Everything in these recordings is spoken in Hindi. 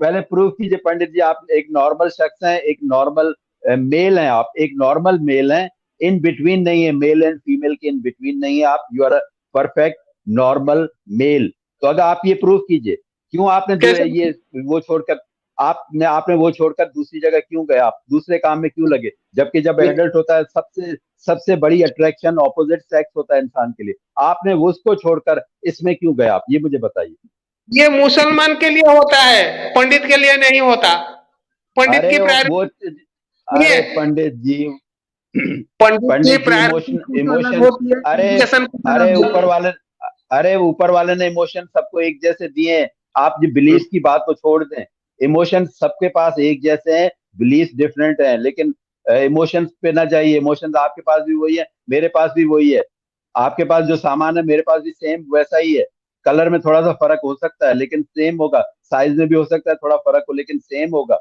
पहले प्रूफ कीजिए पंडित जी, आप एक नॉर्मल शख्स हैं, एक नॉर्मल मेल हैं, आप एक नॉर्मल मेल हैं, इन बिटवीन नहीं है, मेल एंड फीमेल के इन बिटवीन नहीं है आप, you are a perfect normal male. तो अगर आप ये प्रूफ कीजिए, क्यों आपने कैसे? ये वो छोड़कर, आपने आपने वो छोड़कर दूसरी जगह क्यों गए, आप दूसरे काम में क्यों लगे, जबकि जब एडल्ट होता है सबसे सबसे बड़ी अट्रैक्शन ऑपोजिट सेक्स होता है इंसान के लिए, आपने वो उसको छोड़कर इसमें क्यों गए आप, ये मुझे बताइए। ये मुसलमान के लिए होता है, पंडित के लिए नहीं होता। पंडित अरे की वो, प्रायोरिटी सुनिए, अरे पंडित जी, पंडित की पंडित जी प्रायोरिटी इमोशन कुछ अलग इमोशन, होती है, अरे एजुकेशन कुछ अरे अलग होती ऊपर है। वाले, अरे ऊपर वाले ने इमोशन सबको एक जैसे दिए हैं, आप जो बिलीफ की बात को छोड़ दें, इमोशन सबके पास एक जैसे हैं, बिलीफ डिफरेंट है, लेकिन इमोशंस पे ना जाइए, इमोशंस आपके पास भी वही है, मेरे पास भी वही है, आपके पास जो सामान है मेरे पास भी सेम वैसा ही है, कलर में थोड़ा सा फर्क हो सकता है लेकिन सेम होगा, साइज में भी हो सकता है थोड़ा फर्क हो लेकिन सेम होगा।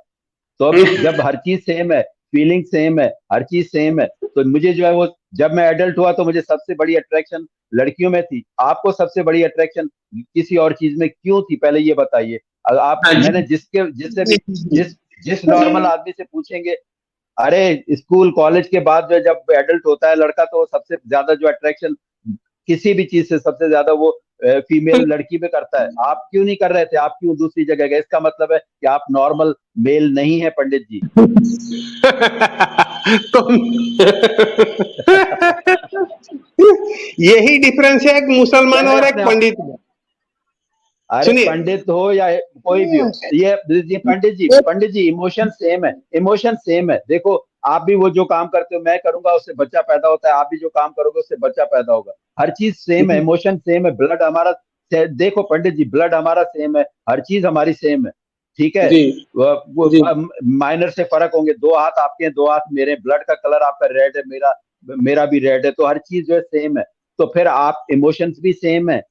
तो अब जब हर चीज सेम है, फीलिंग सेम है, हर चीज सेम है, तो मुझे जो है वो, जब मैं एडल्ट हुआ तो मुझे सबसे बड़ी अट्रैक्शन लड़कियों में थी, आपको सबसे बड़ी अट्रैक्शन किसी और चीज में क्यों थी, पहले ये बताइए। आप, हाँ जी मैंने जिसके जिससे जी भी, जी जी। जिस नॉर्मल आदमी से पूछेंगे, अरे स्कूल कॉलेज के बाद जो जब एडल्ट होता है लड़का, तो सबसे ज्यादा जो अट्रैक्शन किसी भी चीज से सबसे ज्यादा वो फीमेल लड़की में करता है, आप क्यों नहीं कर रहे थे, आप क्यों दूसरी जगह गए, इसका मतलब है कि आप नॉर्मल मेल नहीं है पंडित जी। तो यही डिफरेंस है एक मुसलमान पहले और एक अपने, पंडित में। अरे सुनिए, पंडित हो या कोई भी हो, ये पंडित जी इमोशन सेम है, इमोशन सेम है, देखो आप भी वो जो काम करते हो मैं करूंगा उससे बच्चा पैदा होता है, आप भी जो काम करोगे उससे बच्चा पैदा होगा, हर चीज सेम है, इमोशन सेम है, ब्लड हमारा देखो पंडित जी, ब्लड हमारा सेम है, हर चीज हमारी सेम है, ठीक है। जी वो जी माइनर से फर्क होंगे, दो हाथ आपके हैं, दो हाथ मेरे, ब्लड का कलर आपका रेड है, मेरा मेरा भी रेड है, तो हर चीज जो है सेम है, तो फिर आप इमोशंस भी सेम है,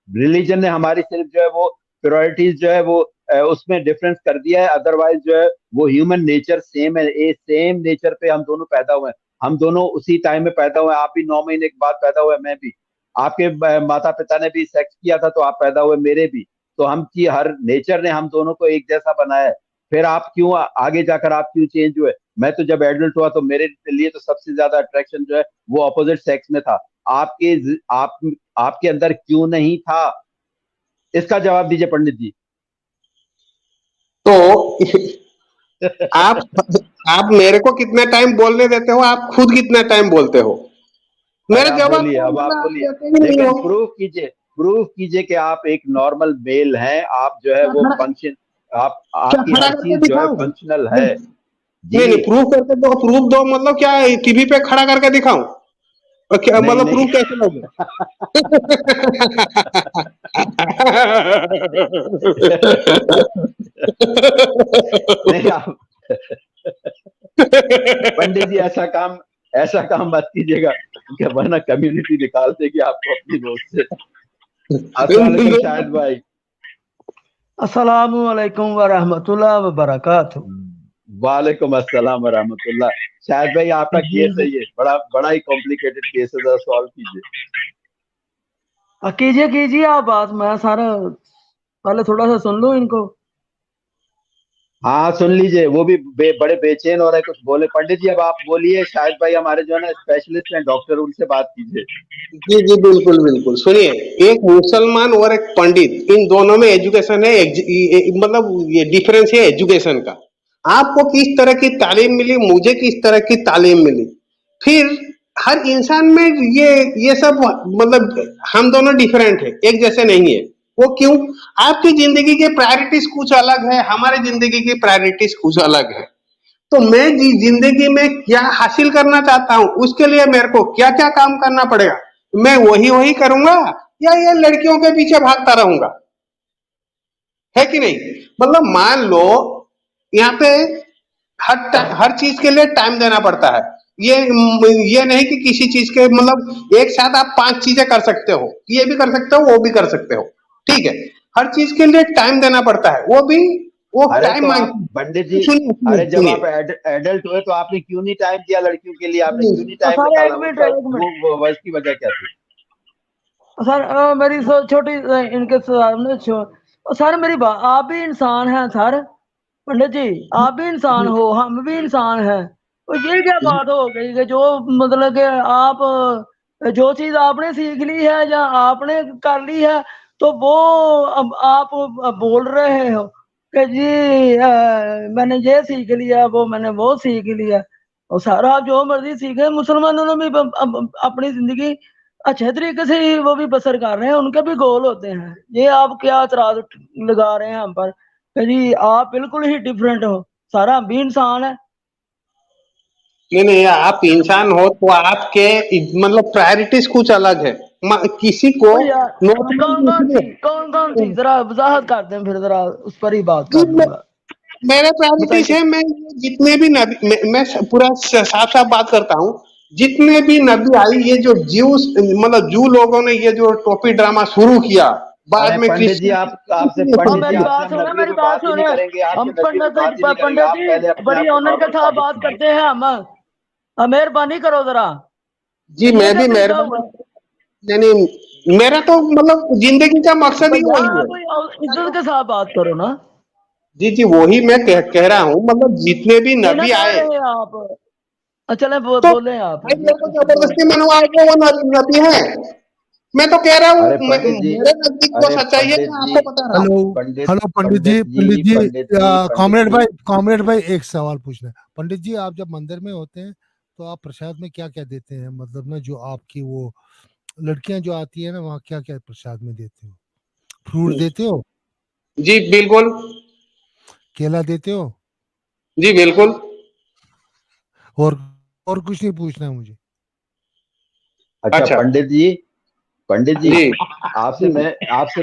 रिलीजन ने हमारी सिर्फ जो है वो प्रायोरिटीज जो है वो उसमें डिफरेंस कर दिया है, अदरवाइज जो है वो ह्यूमन नेचर सेम है, ए सेम नेचर पे हम दोनों पैदा हुए हैं, हम दोनों उसी टाइम में पैदा हुए हैं, आप भी 9 महीने के बाद पैदा हुए, मैं भी, आपके माता पिता ने भी सेक्स किया था तो आप पैदा हुए, मेरे भी, तो हम की हर नेचर ने हम दोनों को एक जैसा बनाया है, फिर आप क्यों आगे जाकर आप क्यों चेंज हुए, मैं तो जब एडल्ट हुआ तो मेरे लिए तो सबसे ज्यादा अट्रैक्शन जो है वो अपोजिट सेक्स में था, आपके आप आपके अंदर क्यों नहीं था, इसका जवाब दीजिए पंडित जी। तो आप आप मेरे को कितना टाइम बोलने देते हो, आप खुद कितना टाइम बोलते हो? अरे मेरे आप जवाब बोलिए, का अब आप मतलब आप बोलिए, लेते ही नहीं लेकिन हो। प्रूफ कीजिए कि आप एक नॉर्मल मेल हैं, आप जो है क्या वो खड़ा फंक्शन, आप क्या आपकी खड़ा हर करके चीज जो है दिखाऊं? फंक्शनल नहीं है। जी। नहीं नहीं, प्रूफ करके दो, प्रूफ दो मतलब क्या है, टीवी पे खड़ा करके दिखाऊं? और क्या नहीं मतलब नहीं। प्रूफ कैसे लोगे? नहीं आप पंडित जी ऐसा काम मत कीजिएगा, क्या वरना कम्युनिटी निकाल देगी आपको अपनी रोड से। अस्सलाम वालेकुम शाहिद भाई। अस्सलामु अलैकुम व रहमतुल्लाह व बरकातहू। वालेकुम अस्सलाम वरहमतुल्लाह। शाहिद भाई आपका जी केस है, ये बड़ा बड़ा ही कॉम्प्लिकेटेड केस है, जरा सॉल्व कीजिए। कीजिए कीजिए आप बात, मैं सारा पहले थोड़ा सा सुन लूं इनको। हाँ सुन लीजिए, वो भी बड़े बेचैन हो रहे हैं, कुछ बोले पंडित जी, अब आप बोलिए, शाहिद भाई हमारे जो है ना स्पेशलिस्ट हैं, डॉक्टर, उनसे बात कीजिए। जी जी बिल्कुल बिल्कुल। सुनिए, एक मुसलमान और एक पंडित, इन दोनों में एजुकेशन है, मतलब ये डिफरेंस है एजुकेशन का। आपको किस तरह की तालीम मिली, मुझे किस तरह की तालीम मिली, फिर हर इंसान में ये सब मतलब हम दोनों डिफरेंट है, एक जैसे नहीं है। वो क्यों? आपकी जिंदगी के प्रायोरिटीज कुछ अलग है, हमारे जिंदगी की प्रायोरिटीज कुछ अलग है। तो मैं जिंदगी में क्या हासिल करना चाहता हूँ, उसके लिए मेरे को क्या क्या काम करना पड़ेगा, मैं वही वही करूंगा या ये लड़कियों के पीछे भागता रहूंगा? है कि नहीं? मतलब मान लो, यहाँ पे हर चीज के लिए टाइम देना पड़ता है। ये नहीं कि किसी चीज के मतलब एक साथ आप 5 चीजें कर सकते हो, ये भी कर सकते हो वो भी कर सकते हो, ठीक है। हर चीज के लिए टाइम देना पड़ता है, वो अरे टाइम तो आप मांगती पंडित है। जी, सुनिए सुनिए अरे जब सुनिए आप एडल्ट हुए तो आपने क्यों नहीं टाइम दिया लड़कियों के लिए, आपने क्यों नहीं टाइम सर निकाला, एक वो मिनट क्या, एक मिनट। वो उसकी वजह क्या थी। सर मेरी छोटी इनके सामने सर मेरी बात, आप भी इंसान हैं सर। पंडित जी आप भी इंसान हो, हम भी इंसान हैं, तो ये क्या बात हो गई कि जो मतलब कि आप जो चीज आपने सीख ली है या आपने कर ली है तो वो अब आप बोल रहे हो कि जी मैंने ये सीख लिया, वो मैंने वो सीख लिया। और सारा आप जो मर्जी सीखे, मुसलमानों ने भी अपनी जिंदगी अच्छे तरीके से ही वो भी बसर कर रहे हैं, उनके भी गोल होते हैं। ये आप क्या एतराज लगा रहे हैं हम पर कि जी आप बिल्कुल ही डिफरेंट हो, सारा हम भी इंसान है। नहीं नहीं, आप इंसान हो तो आपके मतलब प्रायोरिटीज कुछ अलग है। किसी को और यार नॉर्मल इसलिए कौन कौन सी जरा वजाहत कर दें, फिर जरा उस पर ही बात जी, कर लूंगा। मेरे प्रायोरिटीज बताइए। है, मैं ये जितने भी नबी, मैं पूरा साफ साफ बात करता हूँ। जितने भी नबी आई, ये जो ज्यूस मतलब जू लोगों ने ये जो टोपी ड्रामा शुरू किया, बाद अरे में पंडित जी, आप आपसे क्रिश्चियन और पंडित जी मेरी आपसे बात हम सुने, नबियों मेरी पे बात बात ही नहीं सुने। करेंगे, आपके हम नबियों पे बात ही नहीं करेंगे। पंडित आप पहले जी अपने बड़ी आप को ऑनर के नॉर्मल साथ बात बात कीजिए। करते हैं हम। मेहरबानी करो जरा। जी, ये मैं क्या भी तरीका मेहरबान, हुआ? यानी मेरा तो मतलब जिंदगी का मकसद ही भैया वही है। कोई इज्जत के साथ बात करो ना। जी जी, वही मैं कह रहा हूँ, मतलब जितने भी ये ना नबी कह आए, रहे हैं आप। चले तो बोले आप भाई ये मेरे को तो। जबरदस्ती मनवा के वो नबी है। मैं तो कह रहा अरे हूँ, पंडित जी, मेरे नजदीक जो अरे सच्चाई है पंडित मैं जी, आपको बता रहा हूँ। हेलो। पंडित हेलो पंडित जी, पंडित पंडित जी, जी, पंडित जी, पंडित कॉमरेड जी। भाई, कॉमरेड भाई, एक सवाल पूछना है। पंडित जी, आप जब मंदिर में होते हैं तो आप प्रसाद में क्या क्या देते हैं? मतलब ना, जो आपकी वो लड़कियां जो आती है ना, वहाँ क्या क्या प्रसाद में देते हो? फ्रूट देते हो? जी बिल्कुल। केला देते हो? जी बिल्कुल। और और कुछ नहीं पूछना है मुझे। अच्छा अच्छा। पंडित जी, पंडित जी, जी आपसे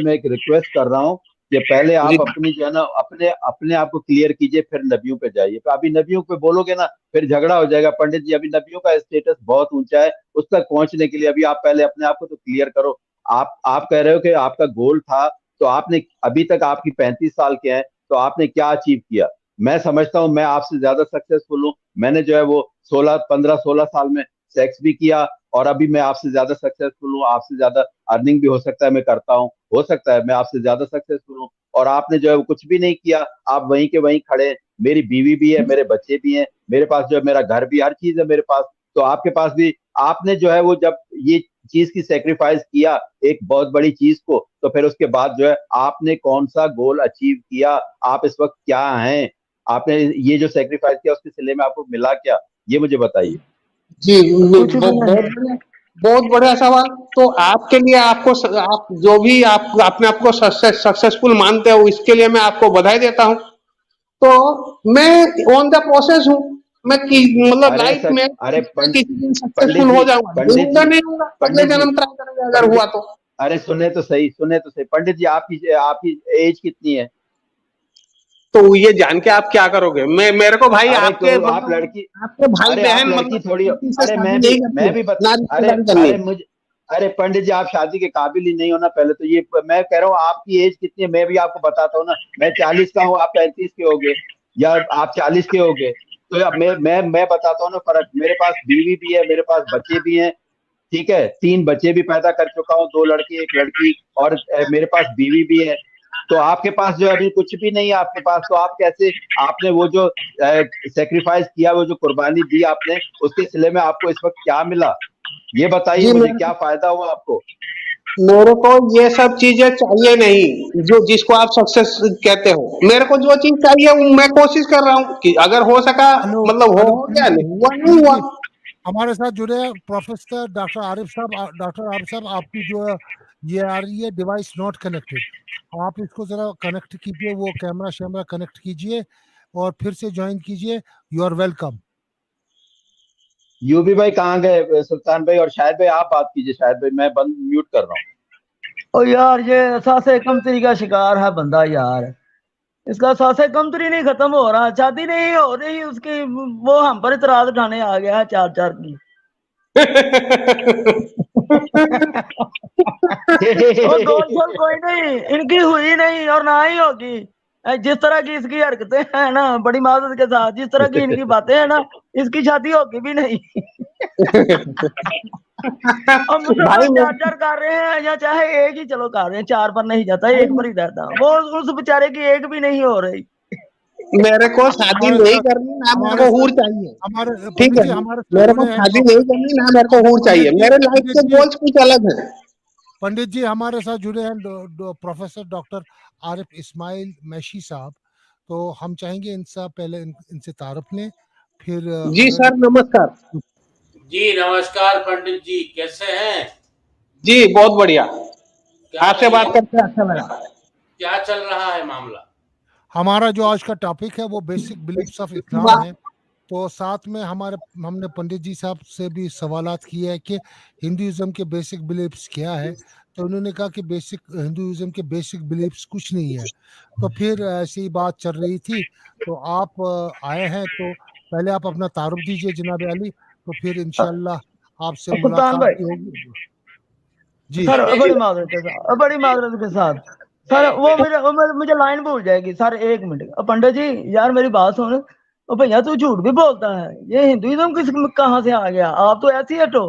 मैं एक रिक्वेस्ट कर रहा हूँ कि पहले जी आप अपनी जो है ना अपने अपने आप को क्लियर कीजिए, फिर नबियों पे जाइए। तो अभी नबियों पे बोलोगे ना, फिर झगड़ा हो जाएगा। पंडित जी, अभी नबियों का स्टेटस बहुत ऊंचा है, उस तक पहुंचने के लिए अभी आप पहले अपने आप को तो क्लियर करो। आप कह रहे हो कि आपका गोल था, तो आपने अभी तक आपकी 35 साल के हैं, तो आपने क्या अचीव किया? मैं समझता हूँ मैं आपसे ज्यादा सक्सेसफुल हूँ। मैंने जो है वो 16 15 16 साल में सेक्स भी किया, और अभी मैं आपसे ज्यादा सक्सेसफुल हूँ। आपसे ज्यादा अर्निंग भी हो सकता है मैं करता हूँ, हो सकता है मैं आपसे ज्यादा सक्सेसफुल हूँ। और आपने जो है वो कुछ भी नहीं किया, आप वहीं के वहीं खड़े हैं। मेरी बीवी भी है, मेरे बच्चे भी हैं, मेरे पास जो है मेरा घर भी, हर चीज है मेरे पास। तो आपके पास भी, आपने जो है वो जब ये चीज की सेक्रीफाइस किया, एक बहुत बड़ी चीज को, तो फिर उसके बाद जो है आपने कौन सा गोल अचीव किया? आप इस वक्त क्या हैं? आपने ये जो सेक्रीफाइस किया उसके सिले में आपको मिला क्या? ये मुझे बताइए। जी, कुछ भी बहुत नहीं। बढ़िया, बहुत बढ़िया सवाल। तो आपके लिए, आप जो भी आप अपने आप को सक्सेसफुल मानते हो, इसके लिए मैं आपको बधाई देता हूँ। तो मैं ऑन द प्रोसेस हूँ। मतलब अरे लाइफ सर, में अरे मैं किसी दिन पंडित सक्सेसफुल हो जी, जाऊंगा, नहीं पंडित होगा, जी, नहीं होगा, अगले पंडित जी, जन्म ट्राई करेंगे अगर हुआ पंडित, तो। अरे सुने तो सही, सुने तो सही। पंडित जी, आपकी आपकी एज कितनी है? तो ये जान के आप क्या करोगे? मेरे को भाई अरे आपके क्यों, आप मतलब लड़की, आपके भाई अरे आप बहन लड़की मतलब थोड़ी, लड़की से अरे शादी मैं नहीं भी करते, मैं भी ना अरे रिश्तेदारी करनी अरे है। मुझे, अरे पंडित जी, आप शादी के काबिल ही नहीं हो ना। पहले तो ये मैं कह रहा हूँ आपकी एज कितनी है, मैं भी आपको बताता हूँ ना। मैं 40 का हूँ, आप 35 के होगे, या आप 40 के होगे। तो अब मैं बताता हूँ ना फर्क। मेरे पास बीवी भी है, मेरे पास बच्चे भी हैं, ठीक है। 3 बच्चे भी पैदा कर चुका हूँ, 2 लड़के 1 लड़की, और मेरे पास बीवी भी है। तो आपके पास जो है अभी कुछ भी नहीं है आपके पास, तो आप कैसे, आपने वो जो सेक्रीफाइस किया, वो जो कुर्बानी दी आपने, उसके सिले में आपको इस वक्त क्या मिला? ये बताइए जी, मुझे, क्या फायदा हुआ आपको? मेरे को ये सब चीजें चाहिए नहीं, जो जिसको आप सक्सेस कहते हो। मेरे को जो चीज चाहिए वो मैं कोशिश कर रहा हूँ कि अगर हो सका, हेलो। मतलब हेलो हो पंडित गया, जी, नहीं हुआ नहीं पंडित हुआ। जी, हमारे साथ जुड़े हैं प्रोफेसर डॉक्टर आरिफ साहब। डॉक्टर आरिफ साहब, आपकी जो है ये आ रही है डिवाइस नॉट कनेक्टेड, आप इसको जरा कनेक्ट कीजिए, वो कैमरा शैमरा कनेक्ट कीजिए और फिर से ज्वाइन कीजिए। You are welcome. यूबी भाई कहाँ गए? सुल्तान भाई और शायद भाई आप बात कीजिए। शायद भाई मैं बंद म्यूट कर रहा हूँ। ओ यार ये सासे कमतरी का शिकार है बंदा यार। इसका सासे कमतरी नहीं खत्म हो रहा, शादी नहीं हो रही उसकी, वो हम पर इतराज उठाने आ गया है चार चार की। और गोल शोल कोई नहीं, इनकी हुई नहीं और ना ही होगी। जिस तरह की इसकी हरकतें हैं ना, बड़ी माजरत के साथ, जिस तरह की इनकी बातें हैं ना, इसकी शादी होगी भी नहीं। और भाई मुसलमान मैं चार चार कर रहे हैं, या चाहे एक ही चलो कर रहे हैं, चार पर नहीं जाता, एक पर ही रहता। वो उस बेचारे की एक भी नहीं हो रही। मेरे को शादी हमारे नहीं साथ करनी, ना मेरे हमारे को हूर साथ चाहिए, हमारे ठीक पंडित है। जी हमारे साथ मेरे को जुड़े हैं शादी नहीं करनी, ना मेरे को हूर चाहिए, मेरे लाइफ के गोल्स कुछ अलग है। पंडित जी हमारे साथ जुड़े हैं प्रोफेसर डॉक्टर आरिफ इस्माइल मैशी साहब। तो हम चाहेंगे इनसे पहले इनसे तारुफ लें, फिर जी अगर सर, नमस्कार जी नमस्कार पंडित जी, कैसे हैं? जी, बहुत बढ़िया, क्या आपसे बात तैयारी, करके अच्छा लगा। क्या चल रहा है मामला? हमारा जो आज का टॉपिक है वो बेसिक बिलीफ्स ऑफ इस्लाम है। तो साथ में हमने पंडित जी साहब से भी सवालात किए हैं कि हिंदुइज्म के बेसिक बिलीफ्स क्या है। तो उन्होंने कहा कि हिंदुइज्म के बेसिक बिलीफ्स कुछ नहीं है। तो फिर ऐसी बात चल रही थी, तो आप आए हैं, तो पहले आप अपना तारुफ दीजिए जनाब अली, तो फिर इंशाल्लाह आपसे सुल्तान मुलाकात भाई, होगी। जी सर मेरी बड़ी माजरत के साथ, बड़ी माजरत के साथ सर, मुझे लाइन भूल जाएगी सर, 1 मिनट। पंडित जी यार मेरी बात सुन। ओ भैया तू झूठ भी बोलता है, ये हिंदुइज्म कहाँ से आ गया? आप तो ऐसी हटो,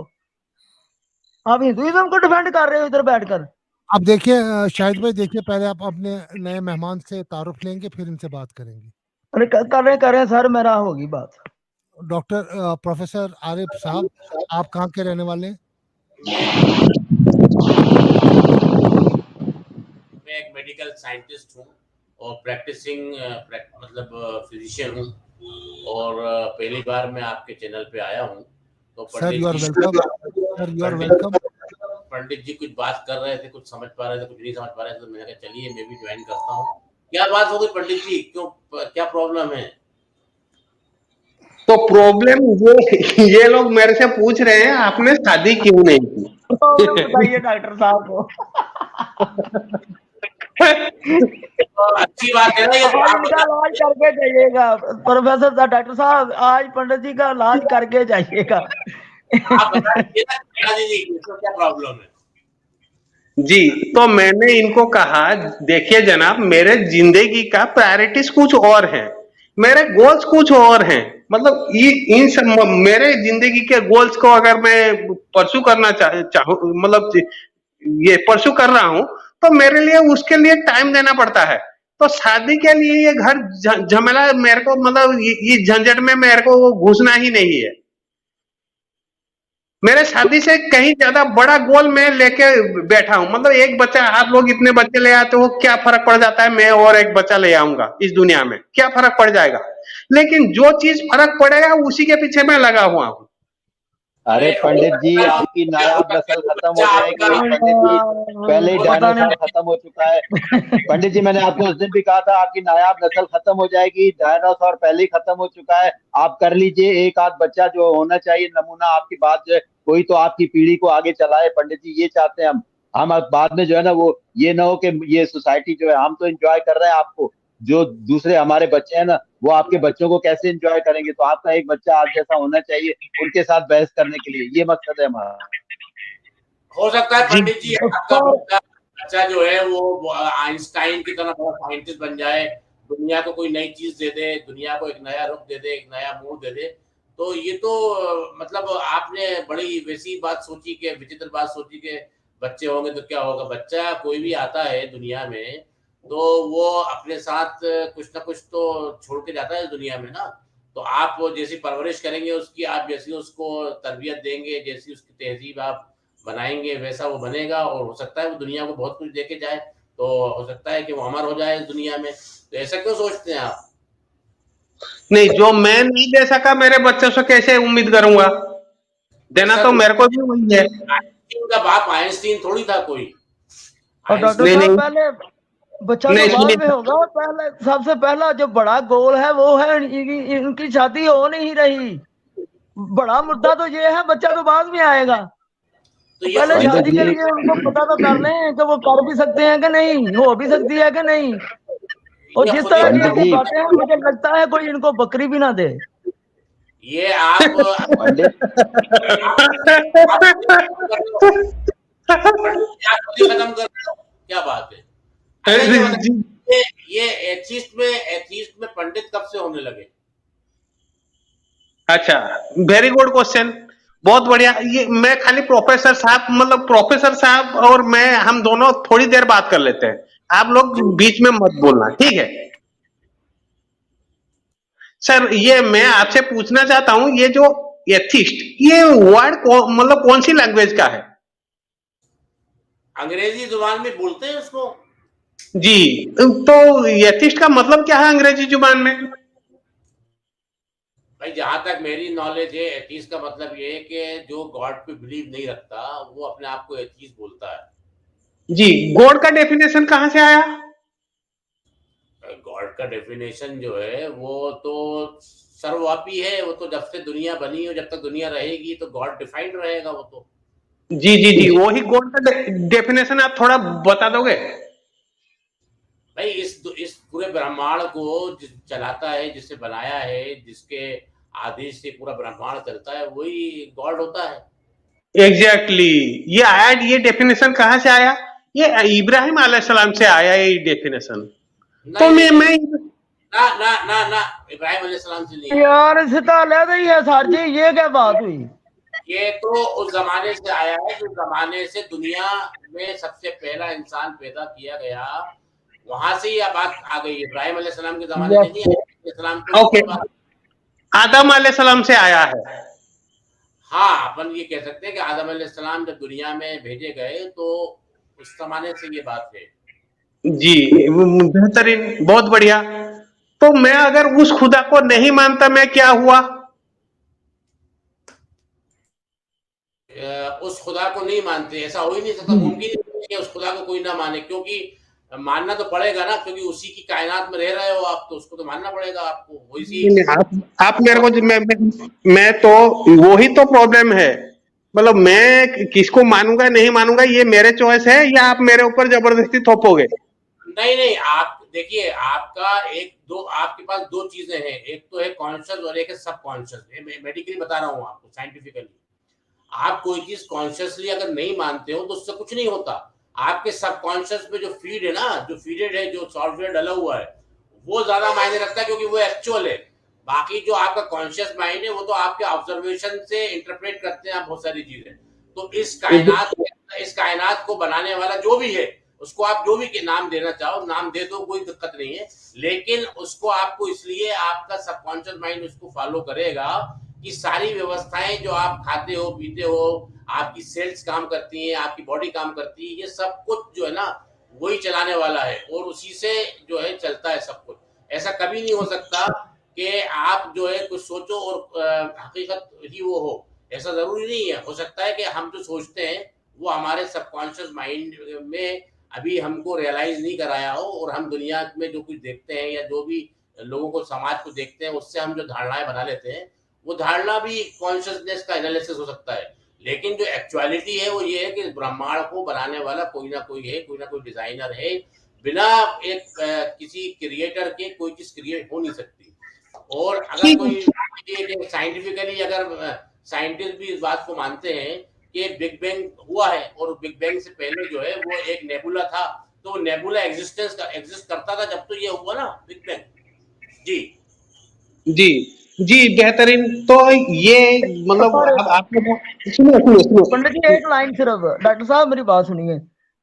आप हिंदुइज्म को डिफेंड कर रहे हो इधर बैठकर। अब देखिए शाहिद भाई, देखिए पहले आप अपने नए मेहमान से तारुफ लेंगे, फिर इनसे बात करेंगे। अरे कर रहे हैं सर, मेरा होगी बात। डॉक्टर प्रोफेसर आरिफ साहब, आप कहाँ के रहने वाले हैं? मैं एक मेडिकल साइंटिस्ट हूँ और प्रैक्टिसिंग मतलब फिजिशियन हूँ, और पहली बार मैं आपके चैनल पे आया हूँ। तो sir you are Pandit welcome, sir you are welcome. Pandit ji कुछ बात कर रहे थे, कुछ समझ पा रहे थे, कुछ नहीं समझ पा रहे थे, तो मैंने कहा चलिए मैं भी ज्वाइन करता हूँ। क्या बात हो गई पंडित जी, क्यों, क्या प्रॉब्लम है? तो प्रॉब्लम ये लोग मेरे से पूछ रहे हैं आपने शादी क्यों नहीं की। बताइए डॉक्टर साहब को। तो अच्छी बात है ना ये। आज इनका इलाज करके जाइएगा प्रोफेसर साहब, डॉक्टर साहब आज पंडित जी का इलाज करके जाइएगा। आप बताइए ना दीदी, क्या प्रॉब्लम है? जी, तो मैंने इनको कहा, देखिए जनाब, मेरे जिंदगी का प्रायोरिटीज कुछ और है, मेरे गोल्स कुछ और हैं। मतलब इन सब मेरे जिंदगी के गोल्स को अगर मैं परसू करना चाहूँ, मतलब ये परसू कर रहा हूँ, तो मेरे लिए उसके लिए टाइम देना पड़ता है। तो शादी के लिए ये घर झमेला मेरे को, मतलब ये झंझट में मेरे को घुसना ही नहीं है। मेरे शादी से कहीं ज्यादा बड़ा गोल मैं लेके बैठा हूं। मतलब एक बच्चा, आप लोग इतने बच्चे ले आते हो, क्या फर्क पड़ जाता है, मैं और एक बच्चा ले आऊंगा इस दुनिया में, क्या फर्क पड़ जाएगा? लेकिन जो चीज फर्क पड़ेगा उसी के पीछे मैं लगा हुआ हूँ। अरे पंडित जी, आपकी नायाब नस्ल खत्म हो जाएगी पंडित जी, पहले ही डायनासोर खत्म हो चुका है। पंडित जी मैंने आपको उस दिन भी कहा था आपकी नायाब नस्ल खत्म हो जाएगी, डायनासोर पहले ही खत्म हो चुका है। आप कर लीजिए एक आध बच्चा जो होना चाहिए नमूना आपकी बात जो है, कोई तो आपकी पीढ़ी को आगे चलाए। पंडित जी ये चाहते हैं हम अब बाद में जो है ना, वो ये ना हो कि ये सोसाइटी जो है, हम तो एंजॉय कर रहे हैं आपको, जो दूसरे हमारे बच्चे हैं ना वो आपके बच्चों को कैसे एंजॉय करेंगे। तो आपका एक बच्चा आप जैसा होना चाहिए उनके साथ बहस करने के लिए, ये मकसद है हमारा। हो सकता है पंडित जी आपका बच्चा जो है वो आइंस्टाइन की तरह बड़ा साइंटिस्ट बन जाए, दुनिया को कोई नई चीज दे दे, दुनिया को एक नया रुख दे दे, एक नया मोड़ दे दे। तो ये तो मतलब आपने बड़ी वैसी बात सोची कि विचित्र बात सोची कि बच्चे होंगे तो क्या होगा। बच्चा कोई भी आता है दुनिया में तो वो अपने साथ कुछ ना कुछ तो छोड़ के जाता है दुनिया में ना। तो आप जैसी परवरिश करेंगे उसकी, आप जैसी उसको तरबियत देंगे, जैसी उसकी तहजीब आप बनाएंगे, वैसा वो बनेगा। और हो सकता है वो दुनिया को बहुत कुछ देके जाए, तो हो सकता है कि वो अमर हो जाए इस दुनिया में। तो ऐसा क्यों सोचते हैं आप? नहीं, जो मैं नहीं दे सका मेरे बच्चों से कैसे उम्मीद करूंगा? देना तो मेरे को भी वही है। आइंस्टीन का बाप आइंस्टीन थोड़ी था कोई। और डॉक्टर साहब पहले बच्चा तो बाद में होगा, पहले सबसे पहला जो बड़ा गोल है वो है इनकी शादी हो नहीं रही। बड़ा मुद्दा तो ये है, बच्चा तो बाद में आएगा। तो पहले शादी के लिए उनको पता तो कर लें कि वो कर भी सकते हैं कि नहीं, हो भी सकती है कि नहीं। और जिस तरह की इनकी बातें हैं मुझे लगता है कोई इनको बकरी भी ना दे। ये आप खत्म कर, क्या बात है? ये एथीस्ट में पंडित कब से होने लगे? अच्छा, वेरी गुड क्वेश्चन, बहुत बढ़िया। ये मैं खाली प्रोफेसर साहब, मतलब प्रोफेसर साहब और मैं, हम दोनों थोड़ी देर बात कर लेते हैं, आप लोग बीच में मत बोलना, ठीक है? सर ये मैं आपसे पूछना चाहता हूं, ये जो एथिस्ट, ये वर्ड मतलब कौन सी लैंग्वेज का है? अंग्रेजी जुबान में बोलते हैं उसको। जी, तो एथिस्ट का मतलब क्या है अंग्रेजी जुबान में? भाई जहां तक मेरी नॉलेज है, एथीस्ट का मतलब ये है कि जो गॉड पे बिलीव नहीं रखता वो अपने आप को एथीस्ट बोलता है। जी, गॉड का डेफिनेशन कहां से आया? गॉड का डेफिनेशन जो है वो तो सर्वव्यापी है, वो तो जब से दुनिया बनी है, जब तक दुनिया रहेगी तो गॉड डिफाइंड रहेगा वो तो। जी जी जी, वही गॉड का डेफिनेशन आप थोड़ा बता दोगे? भाई इस पूरे ब्रह्मांड को चलाता है, जिसे बनाया है, जिसके आदेश से पूरा ब्रह्मांड चलता है, वही गॉड होता है। एग्जैक्टली ये डेफिनेशन कहां से आया? ये इब्राहिम अलैहिस्सलाम से आया ये डेफिनेशन। तो नहीं मैं ना ना ना ना, इब्राहिम अलैहिस्सलाम से नहीं। यार इसका अलग ही है सर जी, ये क्या बात हुई? ये तो उस जमाने से आया है, जिस जमाने से दुनिया में सबसे पहला इंसान पैदा किया गया, वहां से ये बात आ गई। इब्राहिम अलैहिस्सलाम के जमाने में नहीं आया, इस्लाम को ओके, आदम अलैहिस्सलाम से आया है। हाँ, अपन ये कह सकते हैं कि आदम अलैहिस्सलाम जब दुनिया में भेजे गए तो उस जमाने से ये बात है। जी, बेहतरीन, बहुत बढ़िया। तो मैं अगर उस खुदा को नहीं मानता, मैं क्या हुआ? उस खुदा को नहीं मानते, ऐसा हो ही नहीं सकता, मुमकिन ही नहीं है कि उस खुदा को कोई ना माने, क्योंकि मानना तो पड़ेगा ना, क्योंकि उसी की कायनात में रह रहे हो आप, तो उसको तो मानना पड़ेगा आपको। वही आप मेरे को मैं तो वही तो प्रॉब्लम है। मतलब मैं किसको मानूंगा नहीं मानूंगा ये मेरे चॉइस है, या आप मेरे ऊपर जबरदस्ती थोपोगे? नहीं नहीं, आप देखिए, आपका आपके पास दो चीजें हैं, एक तो है कॉन्शियस और एक है सब कॉन्शियस। मेडिकली बता रहा हूँ आपको, साइंटिफिकली। आप कोई चीज कॉन्शियसली अगर नहीं मानते हो तो उससे कुछ नहीं होता। आपके सबकॉन्शियस में जो फीड है ना, जो फीडेड है, जो सॉफ्टवेयर डला हुआ है, वो ज्यादा मायने रखता है, क्योंकि वो एक्चुअल है। बाकी जो आपका कॉन्शियस माइंड है वो तो आपके ऑब्जर्वेशन से इंटरप्रेट करते हैं आप बहुत सारी चीजें। तो इस कायनात को बनाने वाला जो भी है, उसको आप जो भी के नाम देना चाहो नाम दे दो, कोई दिक्कत नहीं है। लेकिन उसको आपको इसलिए आपका सबकॉन्शियस माइंड उसको फॉलो करेगा कि सारी व्यवस्थाएं जो आप खाते हो पीते हो, आपकी सेल्स काम करती हैं, आपकी बॉडी काम करती है, ये सब कुछ जो है ना वही चलाने वाला है, और उसी से जो है चलता है सब कुछ। ऐसा कभी नहीं हो सकता कि आप जो है कुछ सोचो और हकीकत ही वो हो, ऐसा जरूरी नहीं है। हो सकता है कि हम जो सोचते हैं वो हमारे सबकॉन्शियस माइंड में अभी हमको रियलाइज नहीं कराया हो, और हम दुनिया में जो कुछ देखते हैं या जो भी लोगों को, समाज को देखते हैं, उससे हम जो धारणाएं बना लेते हैं, वो धारणा भी कॉन्शियसनेस का एनालिसिस हो सकता है। लेकिन जो एक्चुअलिटी है वो ये है कि ब्रह्मांड को बनाने वाला कोई ना कोई है, कोई ना कोई डिजाइनर है। बिना एक किसी क्रिएटर के कोई चीज क्रिएट हो नहीं सकती। और अगर कोई साइंटिफिकली, अगर साइंटिस्ट भी इस बात को मानते हैं कि बिग बैंग हुआ है, और बिग बैंग से पहले जो है वो एक नेबुला था, तो नेबुला एग्जिस्ट करता था जब तो ये हुआ ना बिग बैंग। जी जी जी, बेहतरीन। तो ये मतलब आपने सुनो पंडित जी एक लाइन सिर्फ, डॉक्टर साहब मेरी बात सुनिए।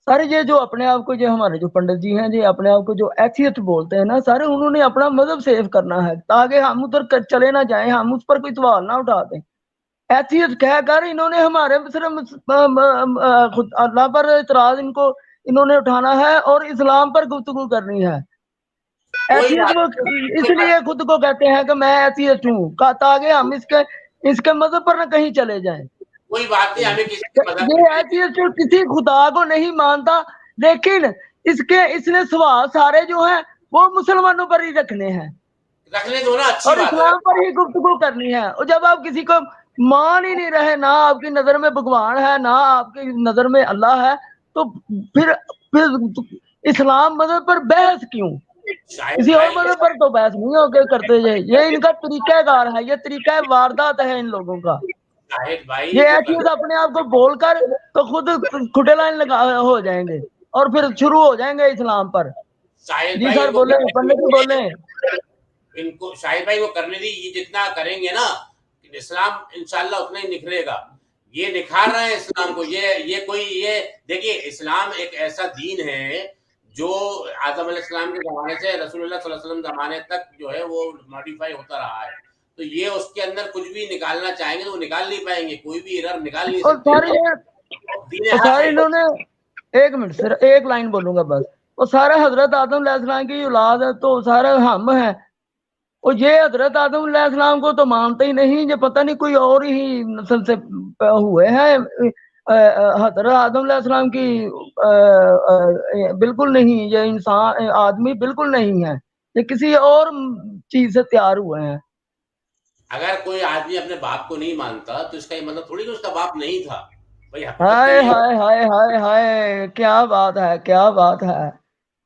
सर ये जो अपने आप को, जो हमारे जो पंडित जी हैं जी, अपने आप को जो एथियस्ट बोलते हैं ना सर, उन्होंने अपना मजहब सेव करना है ताकि हम उधर चले ना जाएं, हम उस पर कोई सवाल ना उठा दें। एथियस्ट कहकर इन्होंने हमारे सिर्फ खुद अल्लाह पर इतराज इनको इन्होंने उठाना है और इस्लाम पर गुफ्तगू करनी है। एथियस्ट वो इसलिए खुद को कहते हैं कि मैं एथियस्ट हूँ, ताकि हम इसके मजहब पर न कहीं चले जाएं। कोई बात नहीं, हमें किसी ये एथियस्ट किसी खुदा को नहीं मानता, लेकिन इसने सवाल सारे जो हैं वो मुसलमानों पर ही रखने हैं, रखने दो ना, अच्छी और बात है। इस्लाम पर ही गुफ्तगू करनी है। और जब आप किसी को मान ही नहीं रहे, ना आपकी नजर में भगवान है ना आपकी नजर में अल्लाह है, तो फिर इस्लाम मजहब पर बहस क्यों? किसी और मजहब पर तो बहस नहीं होके करते। ये इनका तरीकाकार है, ये तरीका वारदात है इन लोगों का। भाई ये एथियस्ट अपने आप को बोलकर तो खुद खुटे लाइन लगा हो जाएंगे और फिर शुरू हो जाएंगे इस्लाम पर। जी सर बोले, पंडित जी बोले। इनको शाहिद भाई को करने दी, ये जितना करेंगे ना इस्लाम इंशाल्लाह उतना ही निखरेगा। ये निखार रहे हैं इस्लाम को। ये देखिए, इस्लाम एक ऐसा दीन है जो आदम अलैहिस्सलाम के जमाने से रसूलुल्लाह सल्लल्लाहु अलैहि वसल्लम जमाने तक जो है वो मॉडिफाई होता रहा है। तो ये उसके अंदर कुछ भी निकालना चाहेंगे तो वो निकाल नहीं पाएंगे, कोई भी एरर निकाल नहीं और सकते। सारे सारे इन्होंने, एक मिनट सर, एक लाइन बोलूंगा बस। वो सारे हजरत आदम अलैहिस्सलाम की औलाद है, तो सारे हम हैं। और ये हजरत आदम अलैहिस्सलाम को तो मानते ही नहीं, ये पता नहीं कोई और ही नस्ल से हुए हैं। हजरत आदम अलैहिस्सलाम की बिल्कुल नहीं, ये इंसान आदमी बिल्कुल नहीं है, ये किसी और चीज से तैयार हुए हैं। अगर कोई आदमी अपने बाप को नहीं मानता तो इसका ये मतलब थोड़ी कि उसका बाप नहीं था भाई। हाय हाय हाय हाय हाय, क्या बात है, क्या बात है।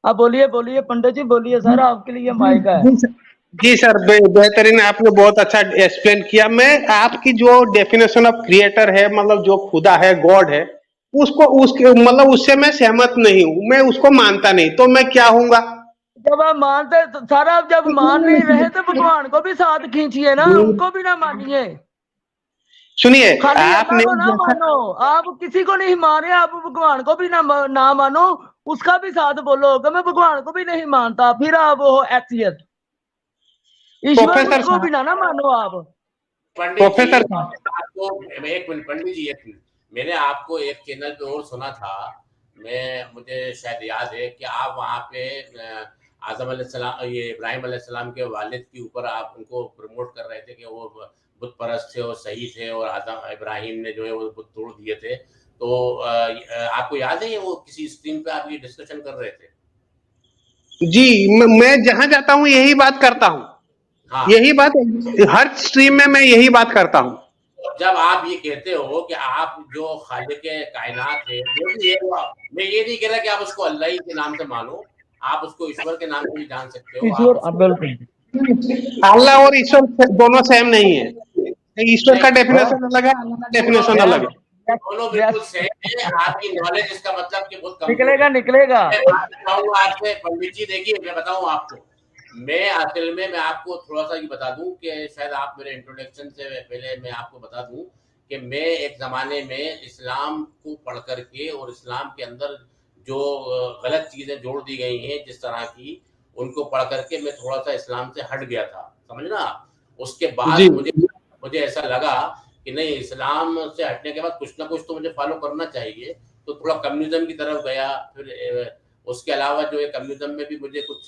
आप बोलिए बोलिए पंडित जी, बोलिए सर, आपके लिए माइक है। जी सर, बेहतरीन, आपने बहुत अच्छा एक्सप्लेन किया। मैं आपकी जो डेफिनेशन ऑफ क्रिएटर है, मतलब जो खुदा है, गॉड है, उसको उसके मतलब उससे मैं सहमत नहीं हूँ, मैं उसको मानता नहीं, तो मैं क्या हूँगा? जब आप मानते तो सारा, आप जब मान नहीं रहे तो भगवान को भी साथ खींचिए ना, उनको भी ना मानिए। सुनिए, खाली अल्लाह आपने को ना मानो, आप किसी को नहीं माने, आप भगवान को भी ना मानो, उसका भी साथ बोलो कि मैं भगवान को भी नहीं मानता, फिर आप वो एथियस्ट, ईश्वर प्रोफेसर को भी ना मानो आप। पंडित जी प्रोफेसर आपको, एक मिनट पंडित जी, एक मिनट, मैंने आपको एक चैनल पे और सुना था, मुझे शायद याद है कि आप वहाँ पे आदम अलैहिस्सलाम, ये इब्राहिम अलैहिस्सलाम के वालिद के ऊपर आप उनको प्रमोट कर रहे थे कि वो बुत परस्त थे और सही थे, और आदम इब्राहिम ने जो है वो बुत तोड़ दिए थे। तो आपको याद है वो किसी स्ट्रीम पे आप ये डिस्कशन कर रहे थे? जी, मैं जहां जाता हूँ यही बात करता हूँ। हाँ, यही बात हर स्ट्रीम में मैं यही बात करता हूँ। जब आप ये कहते हो कि आप जो खालिक कायनात है जो भी है, वो मैं ये नहीं कह रहा कि आप उसको अल्लाह ही के नाम से मानो, आप उसको ईश्वर के नाम से भी जान सकते हो। आप ईश्वर, उसको बिल्कुल। अल्लाह और ईश्वर दोनों सेम नहीं है। ईश्वर का नहीं, डेफिनेशन अलग है, अल्लाह का दोनों डेफिनेशन अलग है। दोनों बिल्कुल सेम है। आपकी नॉलेज इसका मतलब कि बहुत कमजोर निकलेगा है। निकलेगा। मैं बात बताऊंगा आपसे पंडित जी, देखिए मैं बताऊं आपको, मैं असल में मैं आपको थोड़ा सा ये बता दूं कि शायद आप मेरे इंट्रोडक्शन से पहले मैं आपको बता दूं कि मैं एक ज़माने में इस्लाम को पढ़ करके और इस्लाम के अंदर जो गलत चीज़ें जोड़ दी गई हैं जिस तरह की, उनको पढ़ करके मैं थोड़ा सा इस्लाम से हट गया था, समझना। उसके बाद जी मुझे ऐसा लगा कि नहीं, इस्लाम से हटने के बाद कुछ ना कुछ तो मुझे फॉलो करना चाहिए। तो थोड़ा कम्युनिज्म की तरफ गया, फिर उसके अलावा जो है कम्युनिज्म में भी मुझे कुछ